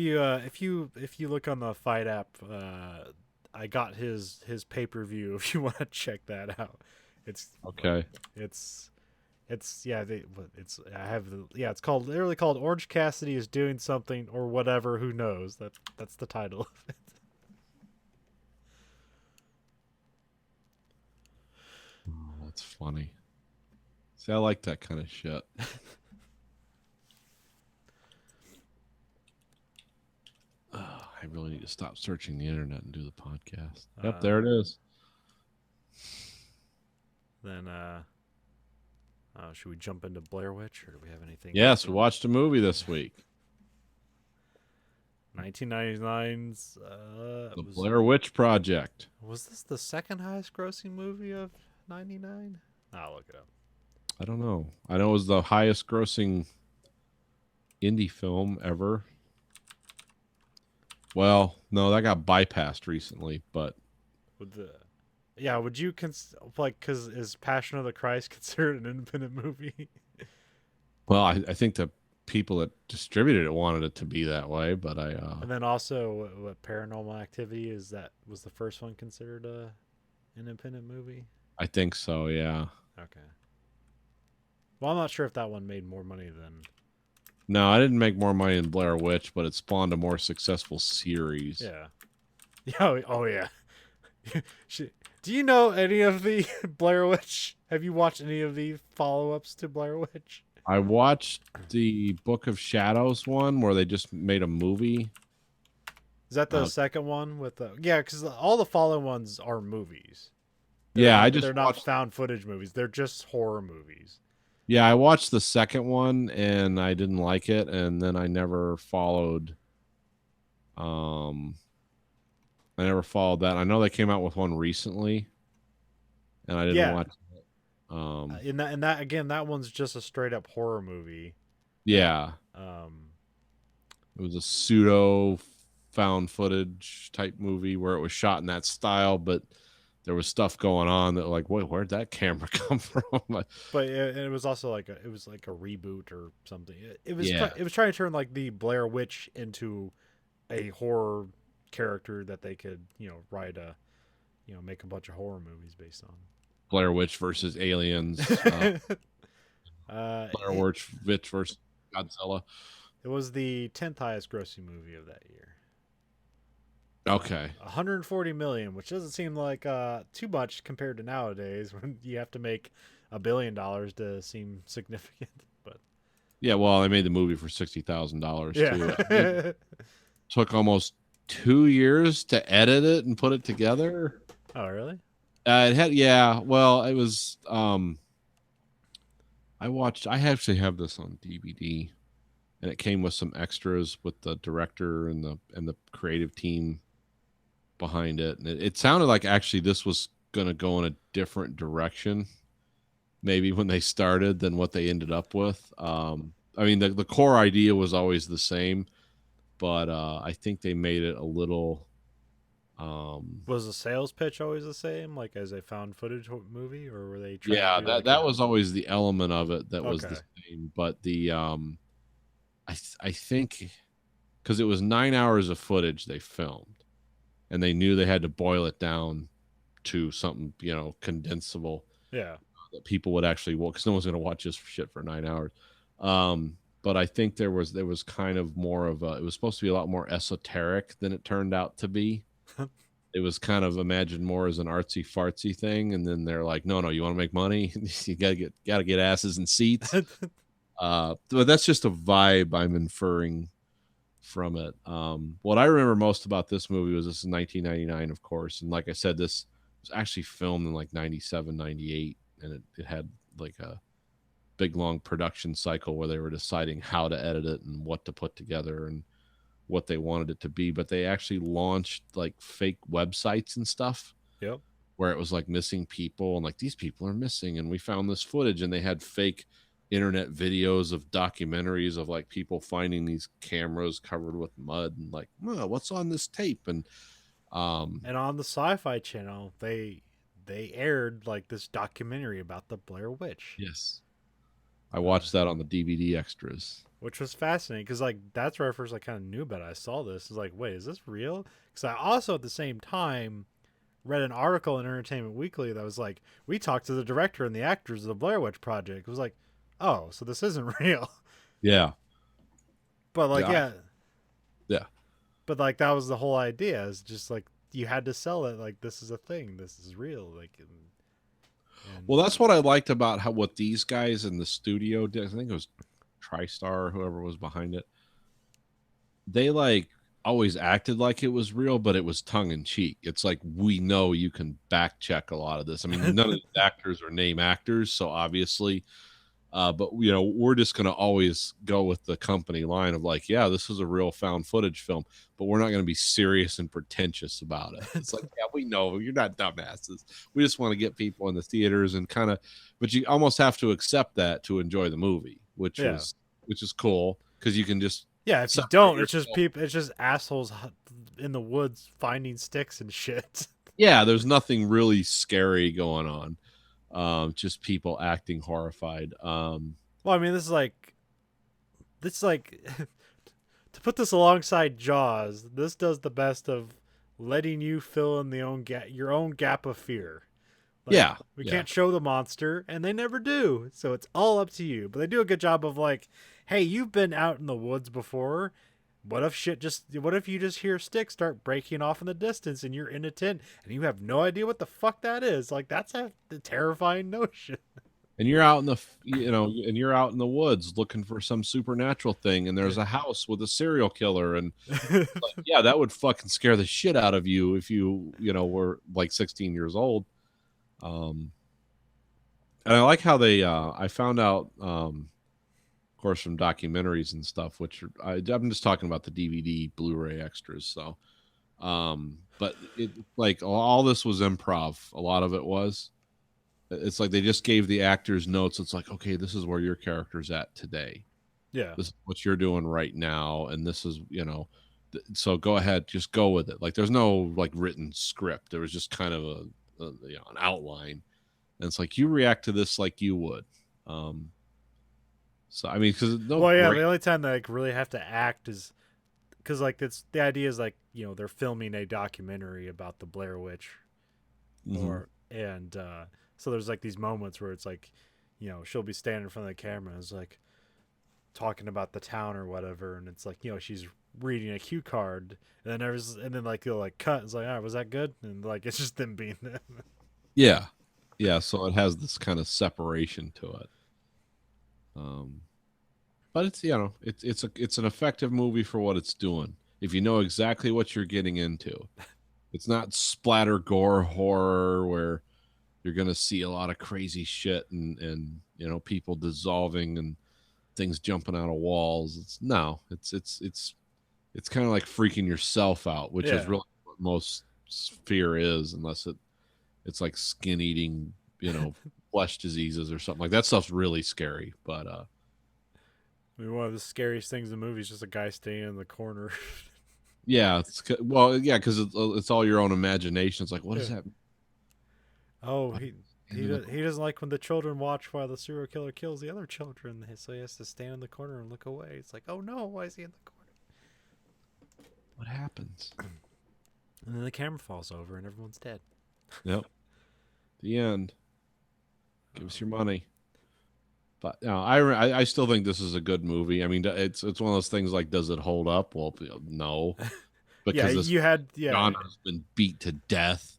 you look on the Fight app, I got his pay-per-view. If you want to check that out, it's okay. It's literally called Orange Cassidy is doing something or whatever. Who knows? That's the title of it. Oh, that's funny. See, I like that kind of shit. I really need to stop searching the internet and do the podcast. Yep, there it is. Then, should we jump into Blair Witch, or do we have anything? Yes, we watched a movie this week. 1999's The Blair Witch Project. Was this the second highest grossing movie of 99? I'll look it up. I don't know. I know it was the highest grossing indie film ever. Well, no, that got bypassed recently, but With the, yeah, would you like, because is Passion of the Christ considered an independent movie? well, I think the people that distributed it wanted it to be that way, but And then also, what Paranormal Activity was the first one considered a independent movie? I think so, yeah. Okay. Well, I'm not sure if that one made more money than. No, I didn't make more money than Blair Witch, but it spawned a more successful series. Yeah. Yeah. Oh yeah. Do you know any of the Blair Witch? Have you watched any of the follow-ups to Blair Witch? I watched the Book of Shadows one where they just made a movie. Is that the second one with the? Yeah, because all the following ones are movies. They're not found footage movies. They're just horror movies. Yeah, I watched the second one and I didn't like it, and then I never followed. I never followed that. I know they came out with one recently, and I didn't watch it. In that again, that one's just a straight up horror movie. Yeah, it was a pseudo found footage type movie where it was shot in that style, but there was stuff going on that like, wait, where'd that camera come from? But it was also like a reboot or something. It was Yeah. it was trying to turn like the Blair Witch into a horror character that they could write make a bunch of horror movies based on. Blair Witch versus aliens. Blair Witch versus Godzilla. It was the 10th highest grossing movie of that year. Okay. 140 million, which doesn't seem like too much compared to nowadays when you have to make $1 billion to seem significant. But yeah, well, they made the movie for $60,000 too. yeah. Took almost 2 years to edit it and put it together. Oh, really? It had, yeah. Well, it was. I actually have this on DVD, and it came with some extras with the director and the creative team behind it, and it sounded like actually this was going to go in a different direction, maybe when they started than what they ended up with. I mean, the core idea was always the same, but I think they made it a little. Was the sales pitch always the same, like as a found footage movie, or were they? Trying Yeah, to do that like that was always the element of it that was Okay. the same. But the I think because it was 9 hours of footage they filmed, and they knew they had to boil it down to something condensable Yeah. that people would actually watch, because no one's going to watch this shit for 9 hours. But I think there was kind of more of a. It was supposed to be a lot more esoteric than it turned out to be. It was kind of imagined more as an artsy fartsy thing, and then they're like, no, you want to make money, you gotta get asses in seats. But that's just a vibe I'm inferring from it. What I remember most about this movie was this is 1999, of course, and like I said, this was actually filmed in like 97, 98, and it had like a big long production cycle where they were deciding how to edit it and what to put together and what they wanted it to be. But they actually launched like fake websites and stuff. Yep. Where it was like missing people and like, these people are missing and we found this footage, and they had fake internet videos of documentaries of like people finding these cameras covered with mud and like, oh, what's on this tape? And on the Sci-Fi Channel, they aired like this documentary about the Blair Witch. yes, I watched that on the DVD extras. Which was fascinating because like that's where I first kind of knew about it. I saw this. It's like, wait, is this real? Because I also at the same time read an article in Entertainment Weekly that was like, we talked to the director and the actors of the Blair Witch Project. It was like, oh, so this isn't real. Yeah. But like, Yeah. But like that was the whole idea. Is just like you had to sell it. Like this is a thing. This is real. Like. Well, that's what I liked about what these guys in the studio did. I think it was TriStar or whoever was behind it. They like always acted like it was real, but it was tongue in cheek. It's like, we know you can back check a lot of this. I mean, none of the actors are name actors, so obviously, but we're just going to always go with the company line of like, yeah, this is a real found footage film, but we're not going to be serious and pretentious about it. It's like, yeah, we know you're not dumbasses. We just want to get people in the theaters and kind of, but you almost have to accept that to enjoy the movie, which is cool. because you can just Yeah, if you separate don't, it's just yourself. people. It's just assholes in the woods finding sticks and shit. Yeah, there's nothing really scary going on. Just people acting horrified. Well, I mean, this is like to put this alongside Jaws. This does the best of letting you fill in your own gap of fear. Like, Yeah, we yeah. can't show the monster, and they never do. So it's all up to you. But they do a good job of like, hey, you've been out in the woods before. What if you just hear sticks start breaking off in the distance and you're in a tent and you have no idea what the fuck that is? Like that's a terrifying notion. And you're out in and you're out in the woods looking for some supernatural thing, and there's a house with a serial killer, and yeah, that would fucking scare the shit out of you if were like 16 years old. And I like how they I found out of course from documentaries and stuff, which I'm just talking about the DVD Blu-ray extras. So but it like all this was improv. A lot of it was. It's like they just gave the actors notes. It's like, okay, this is where your character's at today. Yeah. This is what you're doing right now, and this is so go ahead, just go with it. Like there's no like written script. There was just kind of an outline, and it's like you react to this like you would. So I mean, because the only time they like really have to act is because like it's the idea is like they're filming a documentary about the Blair Witch, so there's like these moments where it's like she'll be standing in front of the camera, is like talking about the town or whatever, and it's like she's reading a cue card, and then like they'll like cut. It's like, all right, was that good? And like it's just them being them. Yeah. So it has this kind of separation to it. But it's it's an effective movie for what it's doing. If you know exactly what you're getting into, it's not splatter gore horror where you're gonna see a lot of crazy shit and people dissolving and things jumping out of walls. It's kind of like freaking yourself out, which is really what most fear is, unless it's like skin eating, flesh diseases or something like that. Stuff's really scary. But I mean, one of the scariest things in the movie is just a guy staying in the corner. yeah, because it's all your own imagination. It's like, what is that? Oh, he doesn't like when the children watch while the serial killer kills the other children, so he has to stand in the corner and look away. It's like, oh no, why is he in the corner? What happens? And then the camera falls over and everyone's dead. Yep. The end. Give us your money. But no, I still think this is a good movie. I mean, it's one of those things like, does it hold up? Well, no, because genre's been beat to death.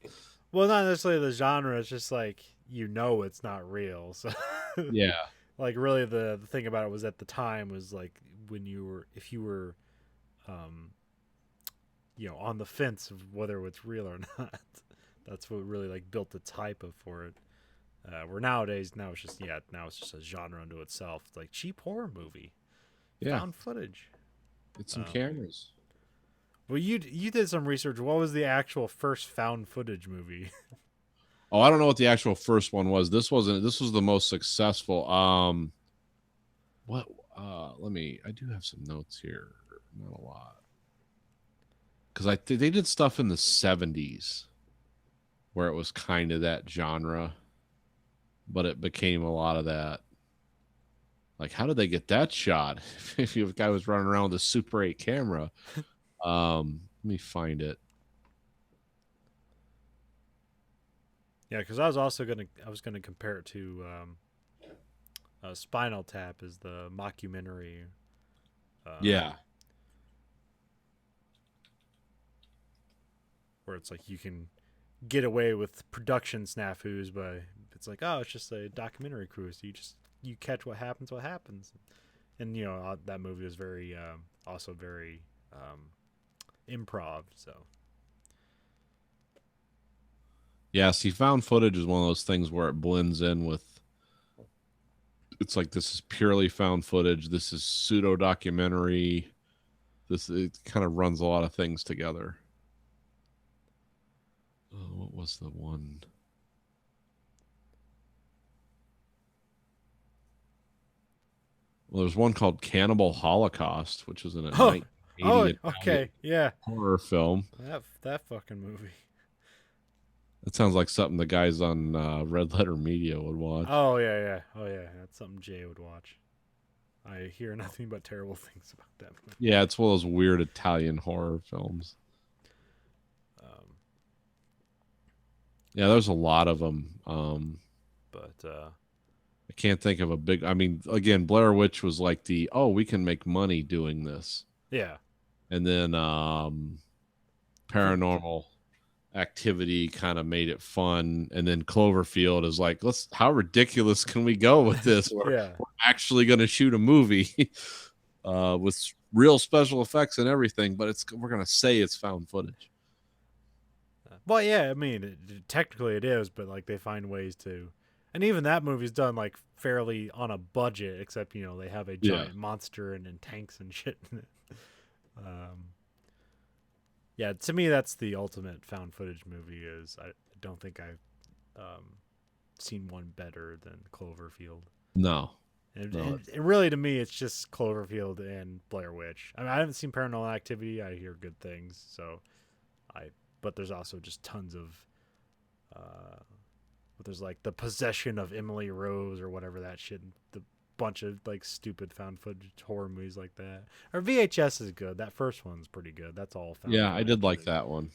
Well, not necessarily the genre. It's just like it's not real. So yeah, like really the thing about it was at the time was like if you were on the fence of whether it's real or not. That's what really like built the type for it. Where nowadays it's just a genre unto itself. It's like cheap horror movie, found footage. Get some cameras. Well, you did some research. What was the actual first found footage movie? Oh, I don't know what the actual first one was. This was the most successful. What? I do have some notes here. Not a lot. Because they did stuff in the 70s where it was kind of that genre, but it became a lot of that. Like, how did they get that shot? If a guy was running around with a Super 8 camera. Let me find it. Yeah, because I was gonna compare it to Spinal Tap is the mockumentary. Where it's like you can get away with production snafus, but it's like, oh, it's just a documentary crew, so you catch what happens, and that movie was very also very improv. So yeah, see, found footage is one of those things where it blends in with. It's like, this is purely found footage. This is pseudo documentary. It kind of runs a lot of things together. What was the one? Well, there's one called Cannibal Holocaust, which was in a Oh, 1980 oh, okay, yeah, horror film. that fucking movie. That sounds like something the guys on Red Letter Media would watch. Oh yeah. That's something Jay would watch. I hear nothing but terrible things about that movie. Yeah, it's one of those weird Italian horror films. Yeah, there's a lot of them. I can't think of a big. I mean, again, Blair Witch was like we can make money doing this, yeah, and then Paranormal Activity kind of made it fun, and then Cloverfield is like, how ridiculous can we go with this? We're actually going to shoot a movie with real special effects and everything, but we're going to say it's found footage. Well, yeah, I mean, technically it is, but like they find ways to, and even that movie's done like fairly on a budget, except they have a giant monster and tanks and shit in it. Yeah, to me that's the ultimate found footage movie. I don't think I've seen one better than Cloverfield. No. And really, to me, it's just Cloverfield and Blair Witch. I mean, I haven't seen Paranormal Activity. I hear good things, but there's also just tons of, but there's like The Possession of Emily Rose or whatever that shit. The bunch of like stupid found footage horror movies like that. Or VHS is good. That first one's pretty good. That's all found. Yeah, I did like that one.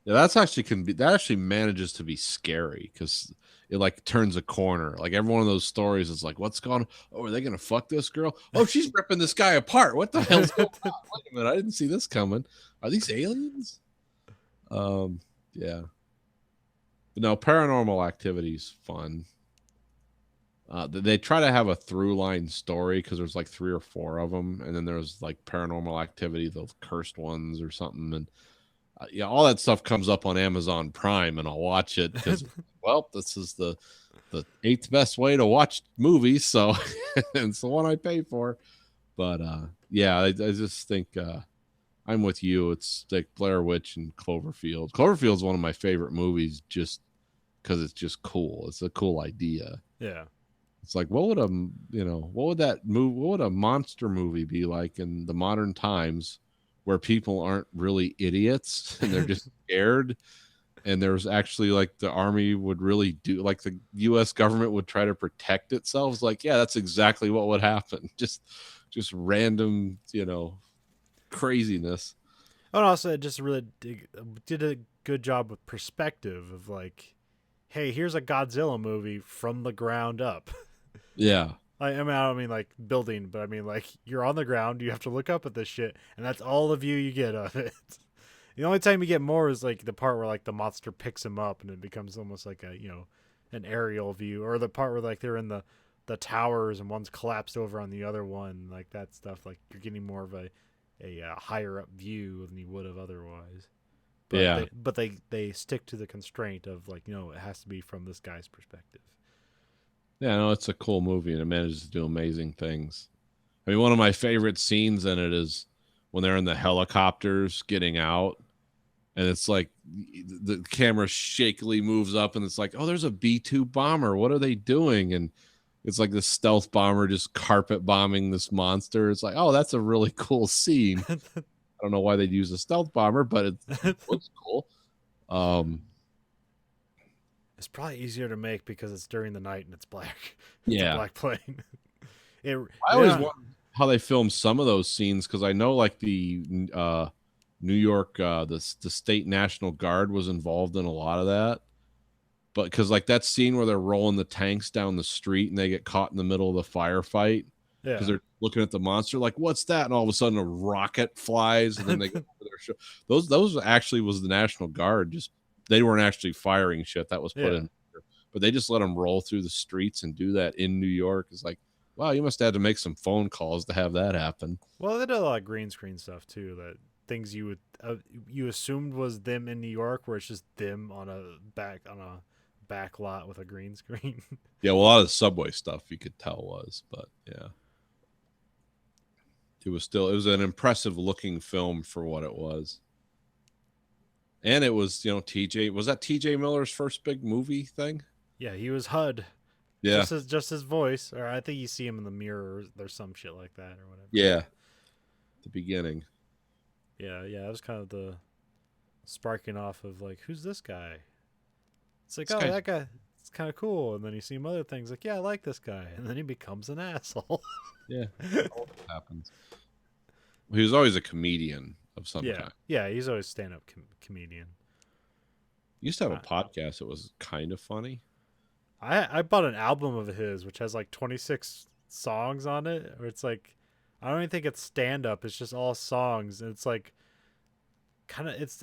Yeah, that actually manages to be scary because it like turns a corner. Like every one of those stories is like, what's going on? Oh, are they gonna fuck this girl? Oh, she's ripping this guy apart. What the hell's going on? Wait a minute, I didn't see this coming. Are these aliens? Yeah. But no, Paranormal Activity's fun. They try to have a through line story because there's like 3 or 4 of them, and then there's like Paranormal Activity, the cursed ones or something, and all that stuff comes up on Amazon Prime, and I'll watch it because this is the 8th best way to watch movies, so it's the one I pay for. But yeah, I just think I'm with you. It's like Blair Witch and Cloverfield. Cloverfield's one of my favorite movies just because it's just cool. It's a cool idea. Yeah. It's like, what would a monster movie be like in the modern times where people aren't really idiots and they're just scared, and there's actually like the army would really do, like the U.S. government would try to protect itself. It's like, yeah, that's exactly what would happen. Just random, craziness. And also, it just really did a good job with perspective of like, hey, here's a Godzilla movie from the ground up. Yeah. I don't mean like building, but I mean like you're on the ground, you have to look up at this shit, and that's all the view you get of it. The only time you get more is like the part where like the monster picks him up and it becomes almost like a an aerial view, or the part where like they're in the towers and one's collapsed over on the other one, like that stuff. Like you're getting more of a higher up view than you would have otherwise. But they stick to the constraint of like it has to be from this guy's perspective. Yeah, no, it's a cool movie, and it manages to do amazing things. I mean, one of my favorite scenes in it is when they're in the helicopters getting out, and it's like the camera shakily moves up, and it's like, oh, there's a B-2 bomber. What are they doing? And it's like this stealth bomber just carpet bombing this monster. It's like, oh, that's a really cool scene. I don't know why they'd use a stealth bomber, but it looks cool. It's probably easier to make because it's during the night and it's black. Yeah. It's a black plane. I always wonder how they film some of those scenes, because I know like the New York, the state National Guard was involved in a lot of that. But because like that scene where they're rolling the tanks down the street and they get caught in the middle of the firefight because they're looking at the monster, like, what's that? And all of a sudden a rocket flies and then they go over their show. Those actually was the National Guard. Just they weren't actually firing shit that was put in, but they just let them roll through the streets and do that in New York. It's like, wow, you must have had to make some phone calls to have that happen. Well, they did a lot of green screen stuff too. That things you would you assumed was them in New York, where it's just them on a back lot with a green screen. Yeah, well, a lot of the subway stuff you could tell was, but yeah, it was an impressive looking film for what it was. And it was, was that TJ Miller's first big movie thing? Yeah, he was HUD. Yeah. just his voice, or I think you see him in the mirror. Or there's some shit like that, or whatever. Yeah. The beginning. Yeah. That was kind of the sparking off of like, who's this guy? It's like, This oh, guy's- that guy. It's kind of cool, and then you see him other things like, yeah, I like this guy, and then he becomes an asshole. Yeah. All that happens. He was always a comedian of some yeah, kind. yeah, he's always stand-up comedian. He used to have a podcast that was kind of funny. I bought an album of his which has like 26 songs on it, where it's like, I don't even think it's stand-up. It's just all songs, and it's like, kind of, it's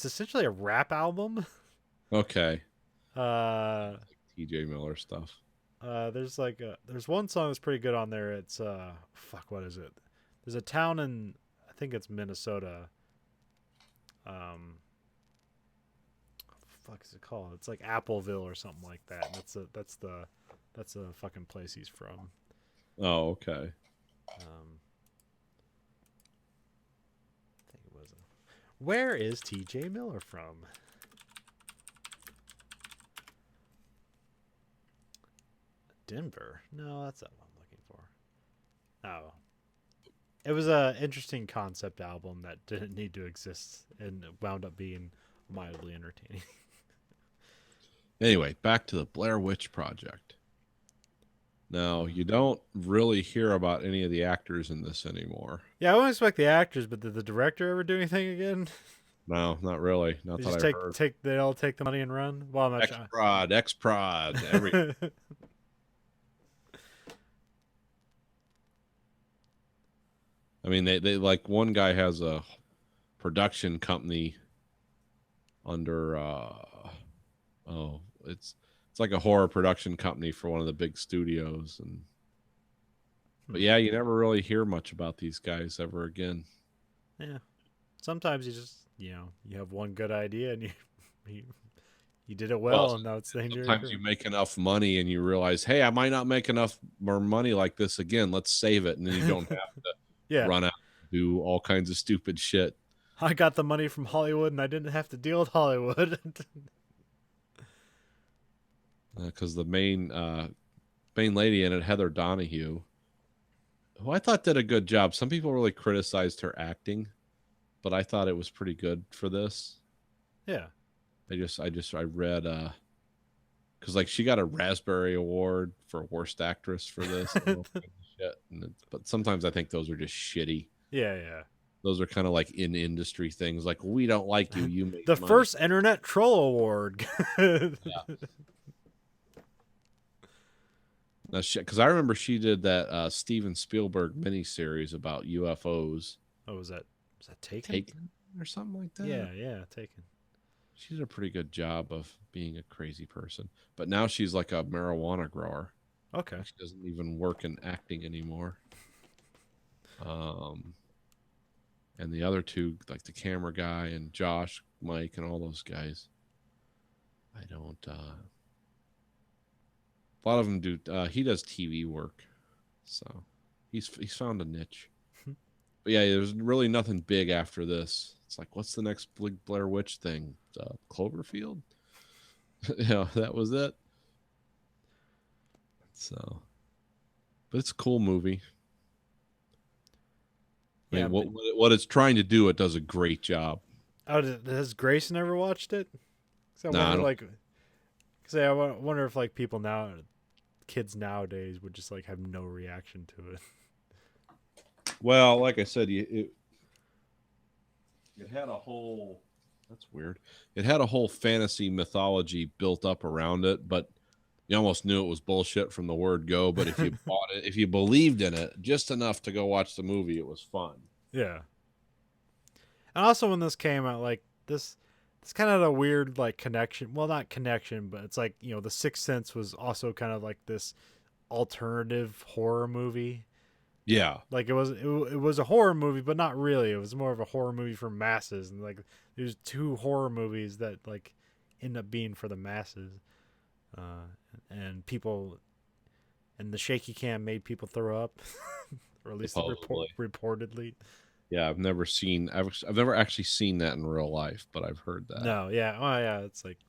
essentially a rap album. Okay. Uh, TJ Miller stuff. there's like there's one song that's pretty good on there. It's fuck, what is it? There's a town in, I think it's Minnesota. What the fuck is it called? It's like Appleville or something like that. And that's the fucking place he's from. Oh, okay. I think it was. Where is T.J. Miller from? Denver? No, that's not what I'm looking for. Oh. It was a interesting concept album that didn't need to exist and wound up being mildly entertaining. Anyway, back to the Blair Witch Project. Now, you don't really hear about any of the actors in this anymore. Yeah, I wouldn't expect the actors, but did the director ever do anything again? No, not really. Not They that just I heard. they all take the money and run? Well, I'm not sure. X-Prod, every. I mean, they like one guy has a production company under it's like a horror production company for one of the big studios, and but yeah, you never really hear much about these guys ever again. Yeah. Sometimes you just, you have one good idea and you did it well, and now it's the end of your Sometimes career. you make enough money and you realize, hey, I might not make enough more money like this again. Let's save it, and then you don't have to Yeah. run out and do all kinds of stupid shit. I got the money from Hollywood and I didn't have to deal with Hollywood. Because the main lady in it, Heather Donahue, who I thought did a good job. Some people really criticized her acting, but I thought it was pretty good for this. Yeah. I read because like she got a Raspberry Award for worst actress for this. And all kinds of shit. But sometimes I think those are just shitty. Yeah. Those are kind of like in industry things. Like, we don't like you. You make The money. first Internet Troll Award. Because I remember she did that Steven Spielberg miniseries about UFOs. Oh, was that Taken? Taken or something like that. Yeah, Taken. She did a pretty good job of being a crazy person. But now she's like a marijuana grower. Okay. She doesn't even work in acting anymore. And the other two, like the camera guy and Josh, Mike, and all those guys, I don't. A lot of them do. He does TV work, so he's found a niche. But yeah, there's really nothing big after this. It's like, what's the next big Blair Witch thing? Cloverfield. Yeah, that was it. So, but it's a cool movie. I mean, what it's trying to do, it does a great job. Oh, has Grayson ever watched it? I Nah, I wonder, I wonder if like people now, kids nowadays would just like have no reaction to it. Well, like I said, it had a whole. That's weird. It had a whole fantasy mythology built up around it, but you almost knew it was bullshit from the word go. But if you bought it, if you believed in it just enough to go watch the movie, it was fun. Yeah. And also when this came out, like this kind of a weird like connection. Well, not connection, but it's like, The Sixth Sense was also kind of like this alternative horror movie. Yeah. Like it was a horror movie, but not really. It was more of a horror movie for masses. And like there's two horror movies that like end up being for the masses. And people, and the shaky cam made people throw up, or at least reportedly. Yeah, I've never actually seen that in real life, but I've heard that. No, yeah, oh yeah, it's like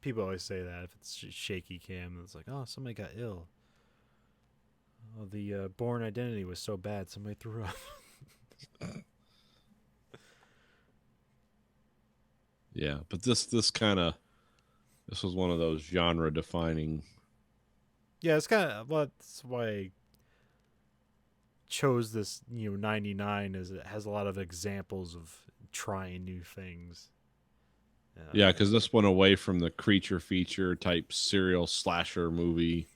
people always say that if it's shaky cam, it's like, oh, somebody got ill. Oh, the Born Identity was so bad, somebody threw up. Yeah, but this was one of those genre defining. Yeah, it's kind of, well, that's why I chose this, 99, is it has a lot of examples of trying new things. Yeah, because this went away from the creature feature type serial slasher movie.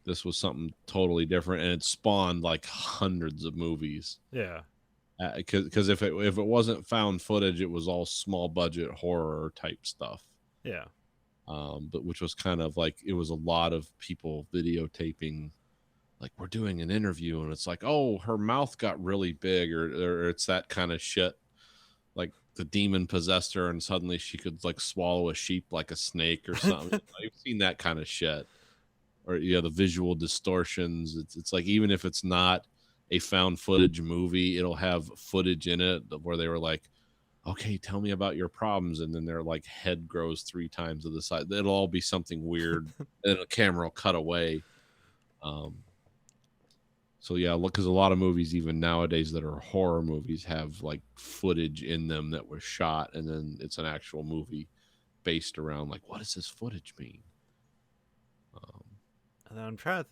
This was something totally different, and it spawned like hundreds of movies. Yeah. Because if it wasn't found footage, it was all small budget horror type stuff. Yeah. But which was kind of like, it was a lot of people videotaping, like, we're doing an interview, and it's like, oh, her mouth got really big, or it's that kind of shit. Like the demon possessed her, and suddenly she could like swallow a sheep like a snake or something. I've seen that kind of shit. Or the visual distortions. It's like, even if it's not a found footage movie, it'll have footage in it where they were like, okay, tell me about your problems, and then their like head grows 3 times of the size. It'll all be something weird, and a camera will cut away. So yeah, look, because a lot of movies even nowadays that are horror movies have like footage in them that was shot, and then it's an actual movie based around like, what does this footage mean? And then I'm trying to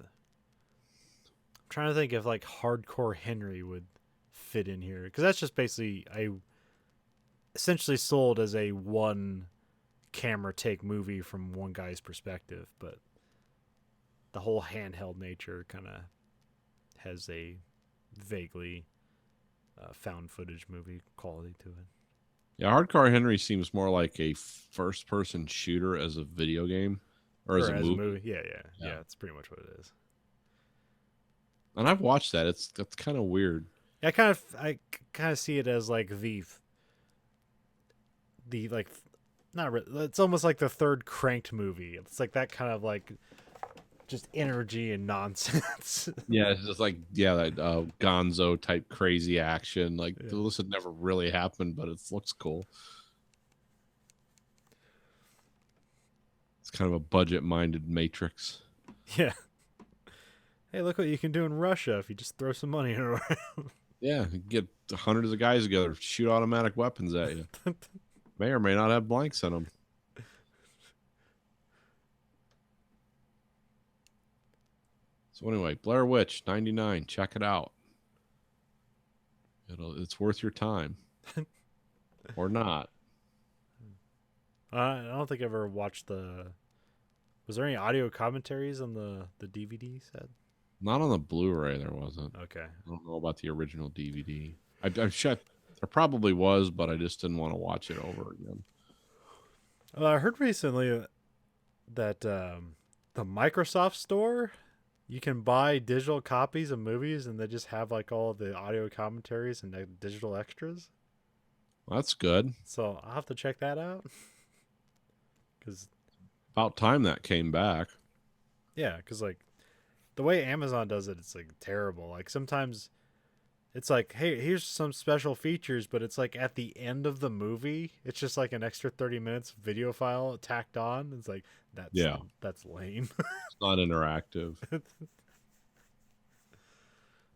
think if like Hardcore Henry would fit in here, because that's just basically essentially sold as a one camera take movie from one guy's perspective, but the whole handheld nature kind of has a vaguely found footage movie quality to it. Yeah, Hardcore Henry seems more like a first person shooter as a video game or as a movie. Yeah, that's pretty much what it is. And I've watched that. That's kind of weird. Yeah, I kind of see it as like the like, not really, it's almost like the third Cranked movie. It's like that kind of like just energy and nonsense. Yeah, it's just like, that Gonzo type crazy action. Like, this had never really happened, but it looks cool. It's kind of a budget minded Matrix. Yeah. Hey, look what you can do in Russia if you just throw some money around. Yeah, you get hundreds of guys together, shoot automatic weapons at you. May or may not have blanks in them. So anyway, Blair Witch 99, check it out. It's worth your time. Or not. I don't think I ever watched was there any audio commentaries on the DVD set? Not on the Blu-ray, there wasn't. Okay. I don't know about the original DVD. I'm sure there probably was, but I just didn't want to watch it over again. I heard recently that the Microsoft Store, you can buy digital copies of movies, and they just have like all the audio commentaries and digital extras. Well, that's good. So I'll have to check that out. Because about time that came back. Yeah, because like the way Amazon does it, it's like terrible. Like sometimes it's like, hey, here's some special features, but it's like at the end of the movie, it's just like an extra 30 minutes video file tacked on. It's like, that's lame. It's not interactive.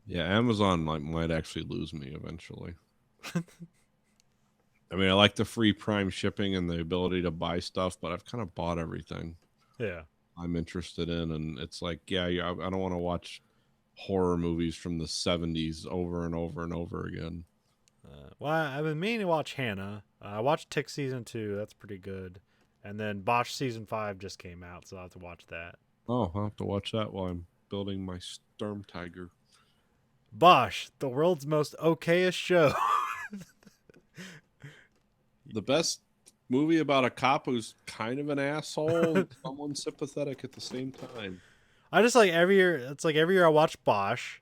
Yeah, Amazon might actually lose me eventually. I mean, I like the free Prime shipping and the ability to buy stuff, but I've kind of bought everything. Yeah. I'm interested in, and it's like, I don't want to watch horror movies from the 70s over and over and over again. Well, I've been meaning to watch Hannah. I watched Tick Season 2. That's pretty good. And then Bosch Season 5 just came out, so I'll have to watch that. Oh, I'll have to watch that while I'm building my Storm Tiger. Bosch, the world's most okayest show. The best movie about a cop who's kind of an asshole and someone sympathetic at the same time. I just like every year I watch Bosch,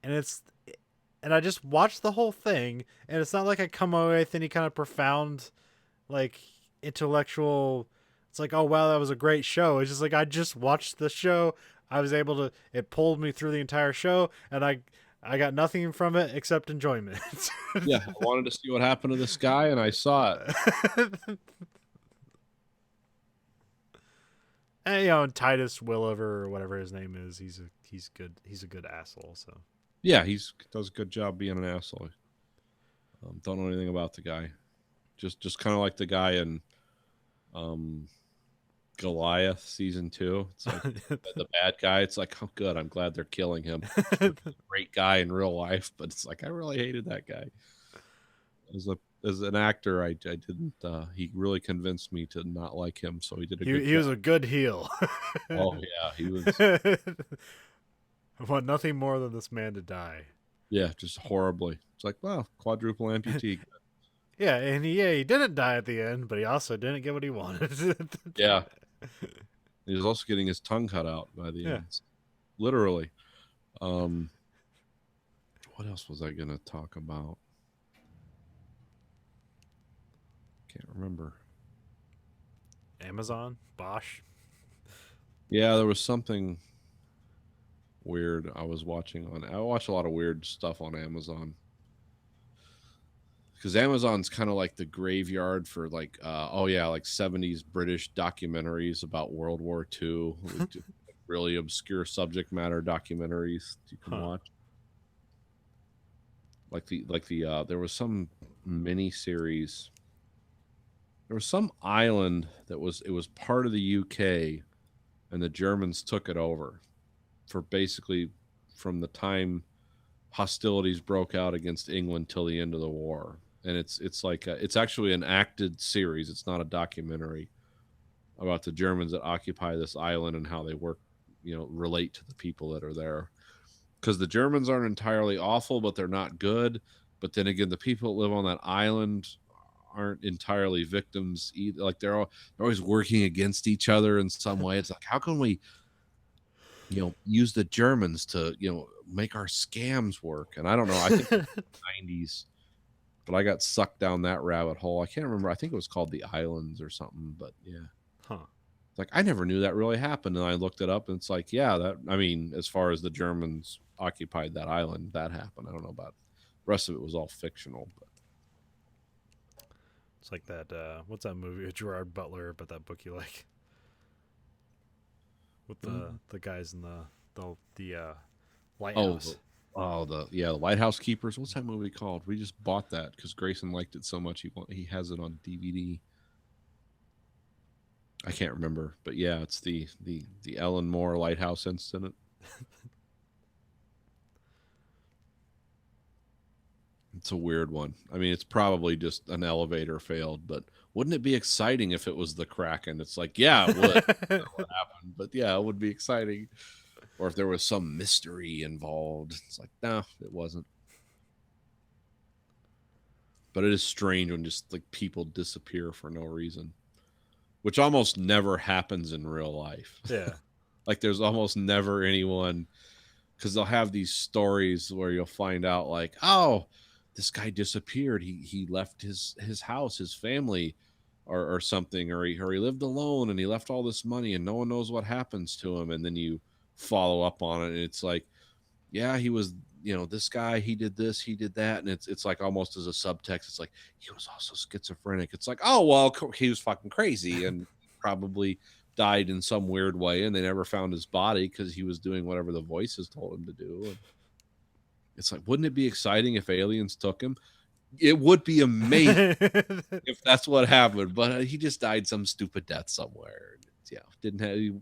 and I just watch the whole thing, and it's not like I come away with any kind of profound, like, intellectual, it's like, oh wow, that was a great show. It's just like, I just watched the show. It pulled me through the entire show, and I got nothing from it except enjoyment. Yeah, I wanted to see what happened to this guy, and I saw it. And, you know, and Titus Williver or whatever his name is, he's good. He's a good asshole. So Yeah, does a good job being an asshole. Don't know anything about the guy. Just kind of like the guy in Goliath season 2. It's like the bad guy. It's like, oh, good. I'm glad they're killing him. Great guy in real life, but it's like I really hated that guy. As an actor, I didn't. He really convinced me to not like him. So he did a good. He was a good heel. Oh yeah, he was. I want nothing more than this man to die. Yeah, just horribly. It's like, wow, quadruple amputee. Yeah, and he didn't die at the end, but he also didn't get what he wanted. Yeah. He was also getting his tongue cut out by the end. Literally. What else was I going to talk about? Can't remember. Amazon? Bosch? Yeah, there was something weird I was watching on. I watch a lot of weird stuff on Amazon. Because Amazon's kind of like the graveyard for like, like 70s British documentaries about World War II. Really obscure subject matter documentaries you can watch. There was some mini series. There was some island it was part of the UK, and the Germans took it over for basically from the time hostilities broke out against England till the end of the war. And it's actually an acted series. It's not a documentary about the Germans that occupy this island and how they work, relate to the people that are there. Because the Germans aren't entirely awful, but they're not good. But then again, the people that live on that island aren't entirely victims either. Like they're always working against each other in some way. It's like, how can we, use the Germans to, make our scams work? And I don't know. I think in the 90s. But I got sucked down that rabbit hole. I can't remember. I think it was called The Islands or something. But yeah. Huh. It's like, I never knew that really happened. And I looked it up and it's like, yeah, as far as the Germans occupied that island, that happened. I don't know about the rest of it was all fictional. But it's like that, what's that movie with Gerard Butler, but that book you like? With the guys in the lighthouse. The Lighthouse Keepers. What's that movie called? We just bought that because Grayson liked it so much. He has it on DVD. I can't remember, but yeah, it's the Ellen Moore Lighthouse incident. It's a weird one. I mean, it's probably just an elevator failed, but wouldn't it be exciting if it was the Kraken? It's like, yeah, it would. That would happen, but yeah, it would be exciting. Or if there was some mystery involved. It's like, no, it wasn't. But it is strange when just like people disappear for no reason, which almost never happens in real life. Yeah. Like there's almost never anyone, because they'll have these stories where you'll find out like, oh, this guy disappeared. He left his house, his family, or something, or he lived alone and he left all this money and no one knows what happens to him. And then you follow up on it and it's like, yeah, he was, this guy, he did this, he did that. And it's like almost as a subtext, it's like, he was also schizophrenic. It's like, oh, well, he was fucking crazy and probably died in some weird way. And they never found his body because he was doing whatever the voices told him to do. And it's like, wouldn't it be exciting if aliens took him? It would be amazing if that's what happened. But he just died some stupid death somewhere. Yeah,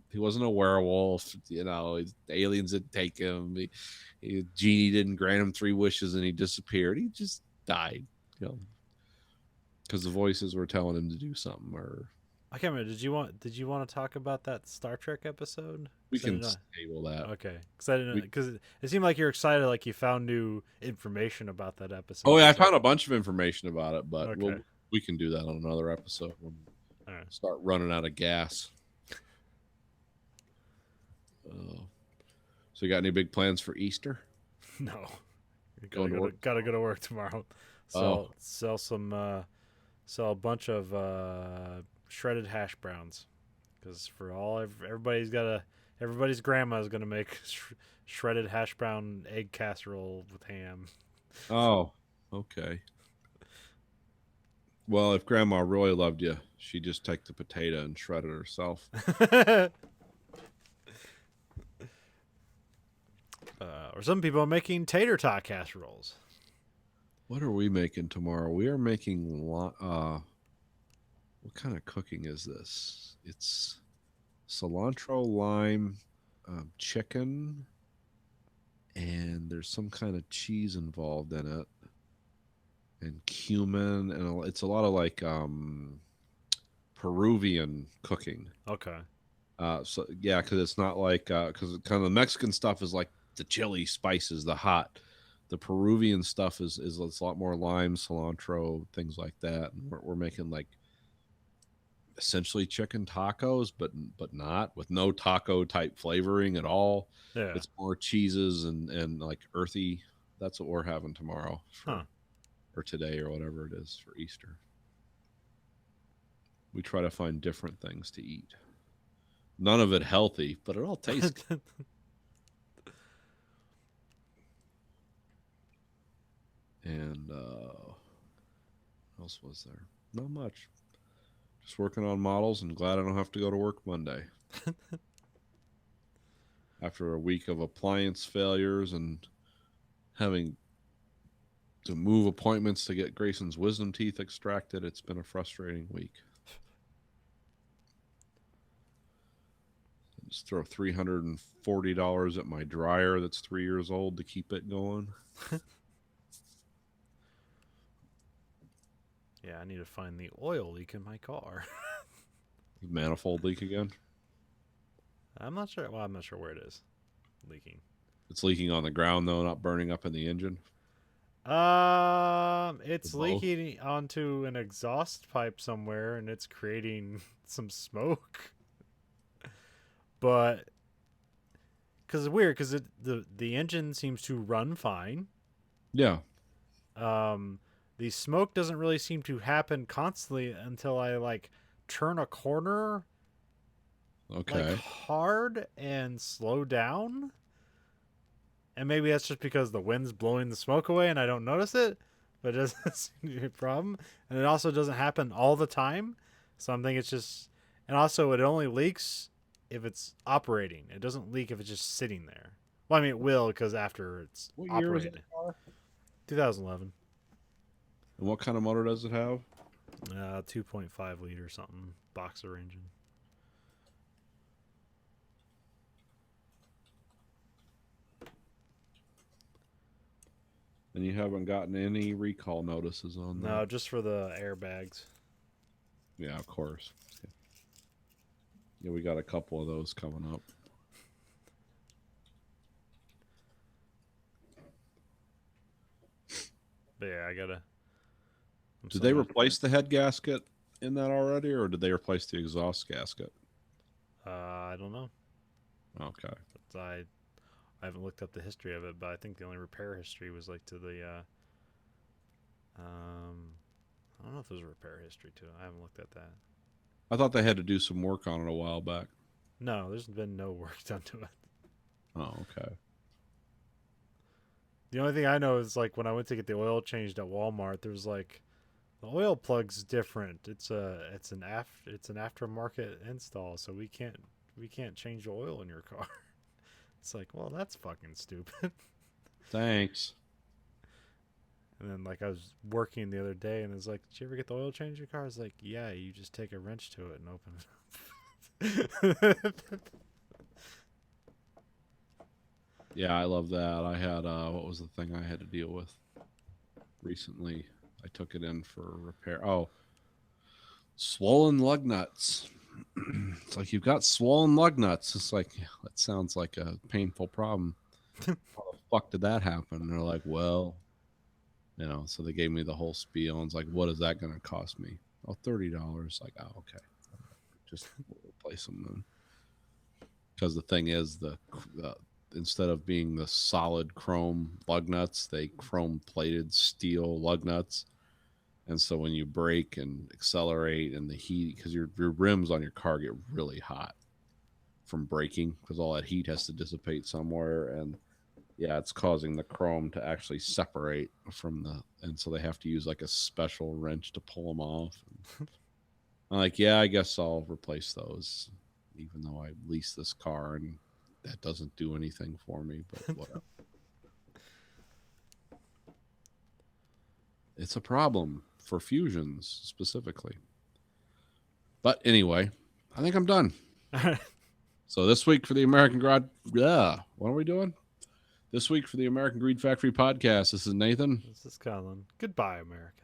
he wasn't a werewolf. Aliens didn't take him. Genie didn't grant him 3 wishes and he disappeared. He just died, because the voices were telling him to do something. Or I can't remember. Did you want to talk about that Star Trek episode? We can table that. Okay, because it seemed like you're excited, like you found new information about that episode. Oh yeah, I found a bunch of information about it, but okay. we can do that on another episode when we start running out of gas. So you got any big plans for Easter? No. Gotta go to work tomorrow. Sell a bunch of shredded hash browns, because everybody's grandma is gonna make shredded hash brown egg casserole with ham. Oh, okay. Well, if Grandma really loved you, she'd just take the potato and shred it herself. Or some people are making tater tot casseroles. What are we making tomorrow? We are making what kind of cooking is this? It's cilantro, lime, chicken, and there's some kind of cheese involved in it, and cumin, and it's a lot of like Peruvian cooking. Okay. So yeah, because it's not like because kind of the Mexican stuff is like the chili spices, the hot. The Peruvian stuff is it's a lot more lime, cilantro, things like that. And we're making like essentially chicken tacos, but not with no taco type flavoring at all. Yeah. It's more cheeses and like earthy. That's what we're having tomorrow or today or whatever it is for Easter. We try to find different things to eat. None of it healthy, but it all tastes good. And what else was there? Not much. Just working on models and glad I don't have to go to work Monday. After a week of appliance failures and having to move appointments to get Grayson's wisdom teeth extracted, it's been a frustrating week. Just throw $340 at my dryer that's 3 years old to keep it going. Yeah, I need to find the oil leak in my car. Manifold leak again? I'm not sure. Well, I'm not sure where it is leaking. It's leaking on the ground though, not burning up in the engine. It's leaking onto an exhaust pipe somewhere, and it's creating some smoke. But because it's weird, because the engine seems to run fine. Yeah. The smoke doesn't really seem to happen constantly until I like turn a corner. Okay. Like hard and slow down. And maybe that's just because the wind's blowing the smoke away and I don't notice it, but it doesn't seem to be a problem. And it also doesn't happen all the time. So I'm thinking it's just, and also it only leaks if it's operating. It doesn't leak if it's just sitting there. Well, I mean, it will because after it's What year operated. is it? Car? 2011. And what kind of motor does it have? 2.5 liter something, boxer engine. And you haven't gotten any recall notices on that? No, just for the airbags. Yeah, of course. Yeah, we got a couple of those coming up. But yeah, I gotta. Did they replace the head gasket in that already, or did they replace the exhaust gasket? I don't know. Okay. I haven't looked up the history of it, but I think the only repair history was like to the. I don't know if there's a repair history to it. I haven't looked at that. I thought they had to do some work on it a while back. No, there's been no work done to it. Oh, okay. The only thing I know is like when I went to get the oil changed at Walmart, there's like the oil plug's different. It's an aftermarket install, so we can't change the oil in your car. It's like, well, that's fucking stupid. Thanks. And then like I was working the other day, and it's like, did you ever get the oil change in your car? I was like, yeah, you just take a wrench to it and open it up. Yeah, I love that. I had what was the thing I had to deal with recently? I took it in for repair. Oh, swollen lug nuts. It's like you've got swollen lug nuts. It's like, yeah, that sounds like a painful problem. How the fuck did that happen? And they're like, well, you know. So they gave me the whole spiel, and it's like, what is that going to cost me? Oh, $30. Like, oh, okay, just replace them then. Because the thing is, the instead of being the solid chrome lug nuts, they chrome plated steel lug nuts. And so when you brake and accelerate and the heat, because your rims on your car get really hot from braking, because all that heat has to dissipate somewhere. And yeah, it's causing the chrome to actually separate from and so they have to use like a special wrench to pull them off. And I'm like, yeah, I guess I'll replace those, even though I leased this car and that doesn't do anything for me, but whatever. It's a problem for fusions specifically. But anyway, I think I'm done. So this week for the American Greed, what are we doing? This week for the American Greed Factory podcast, this is Nathan. This is Colin. Goodbye, America.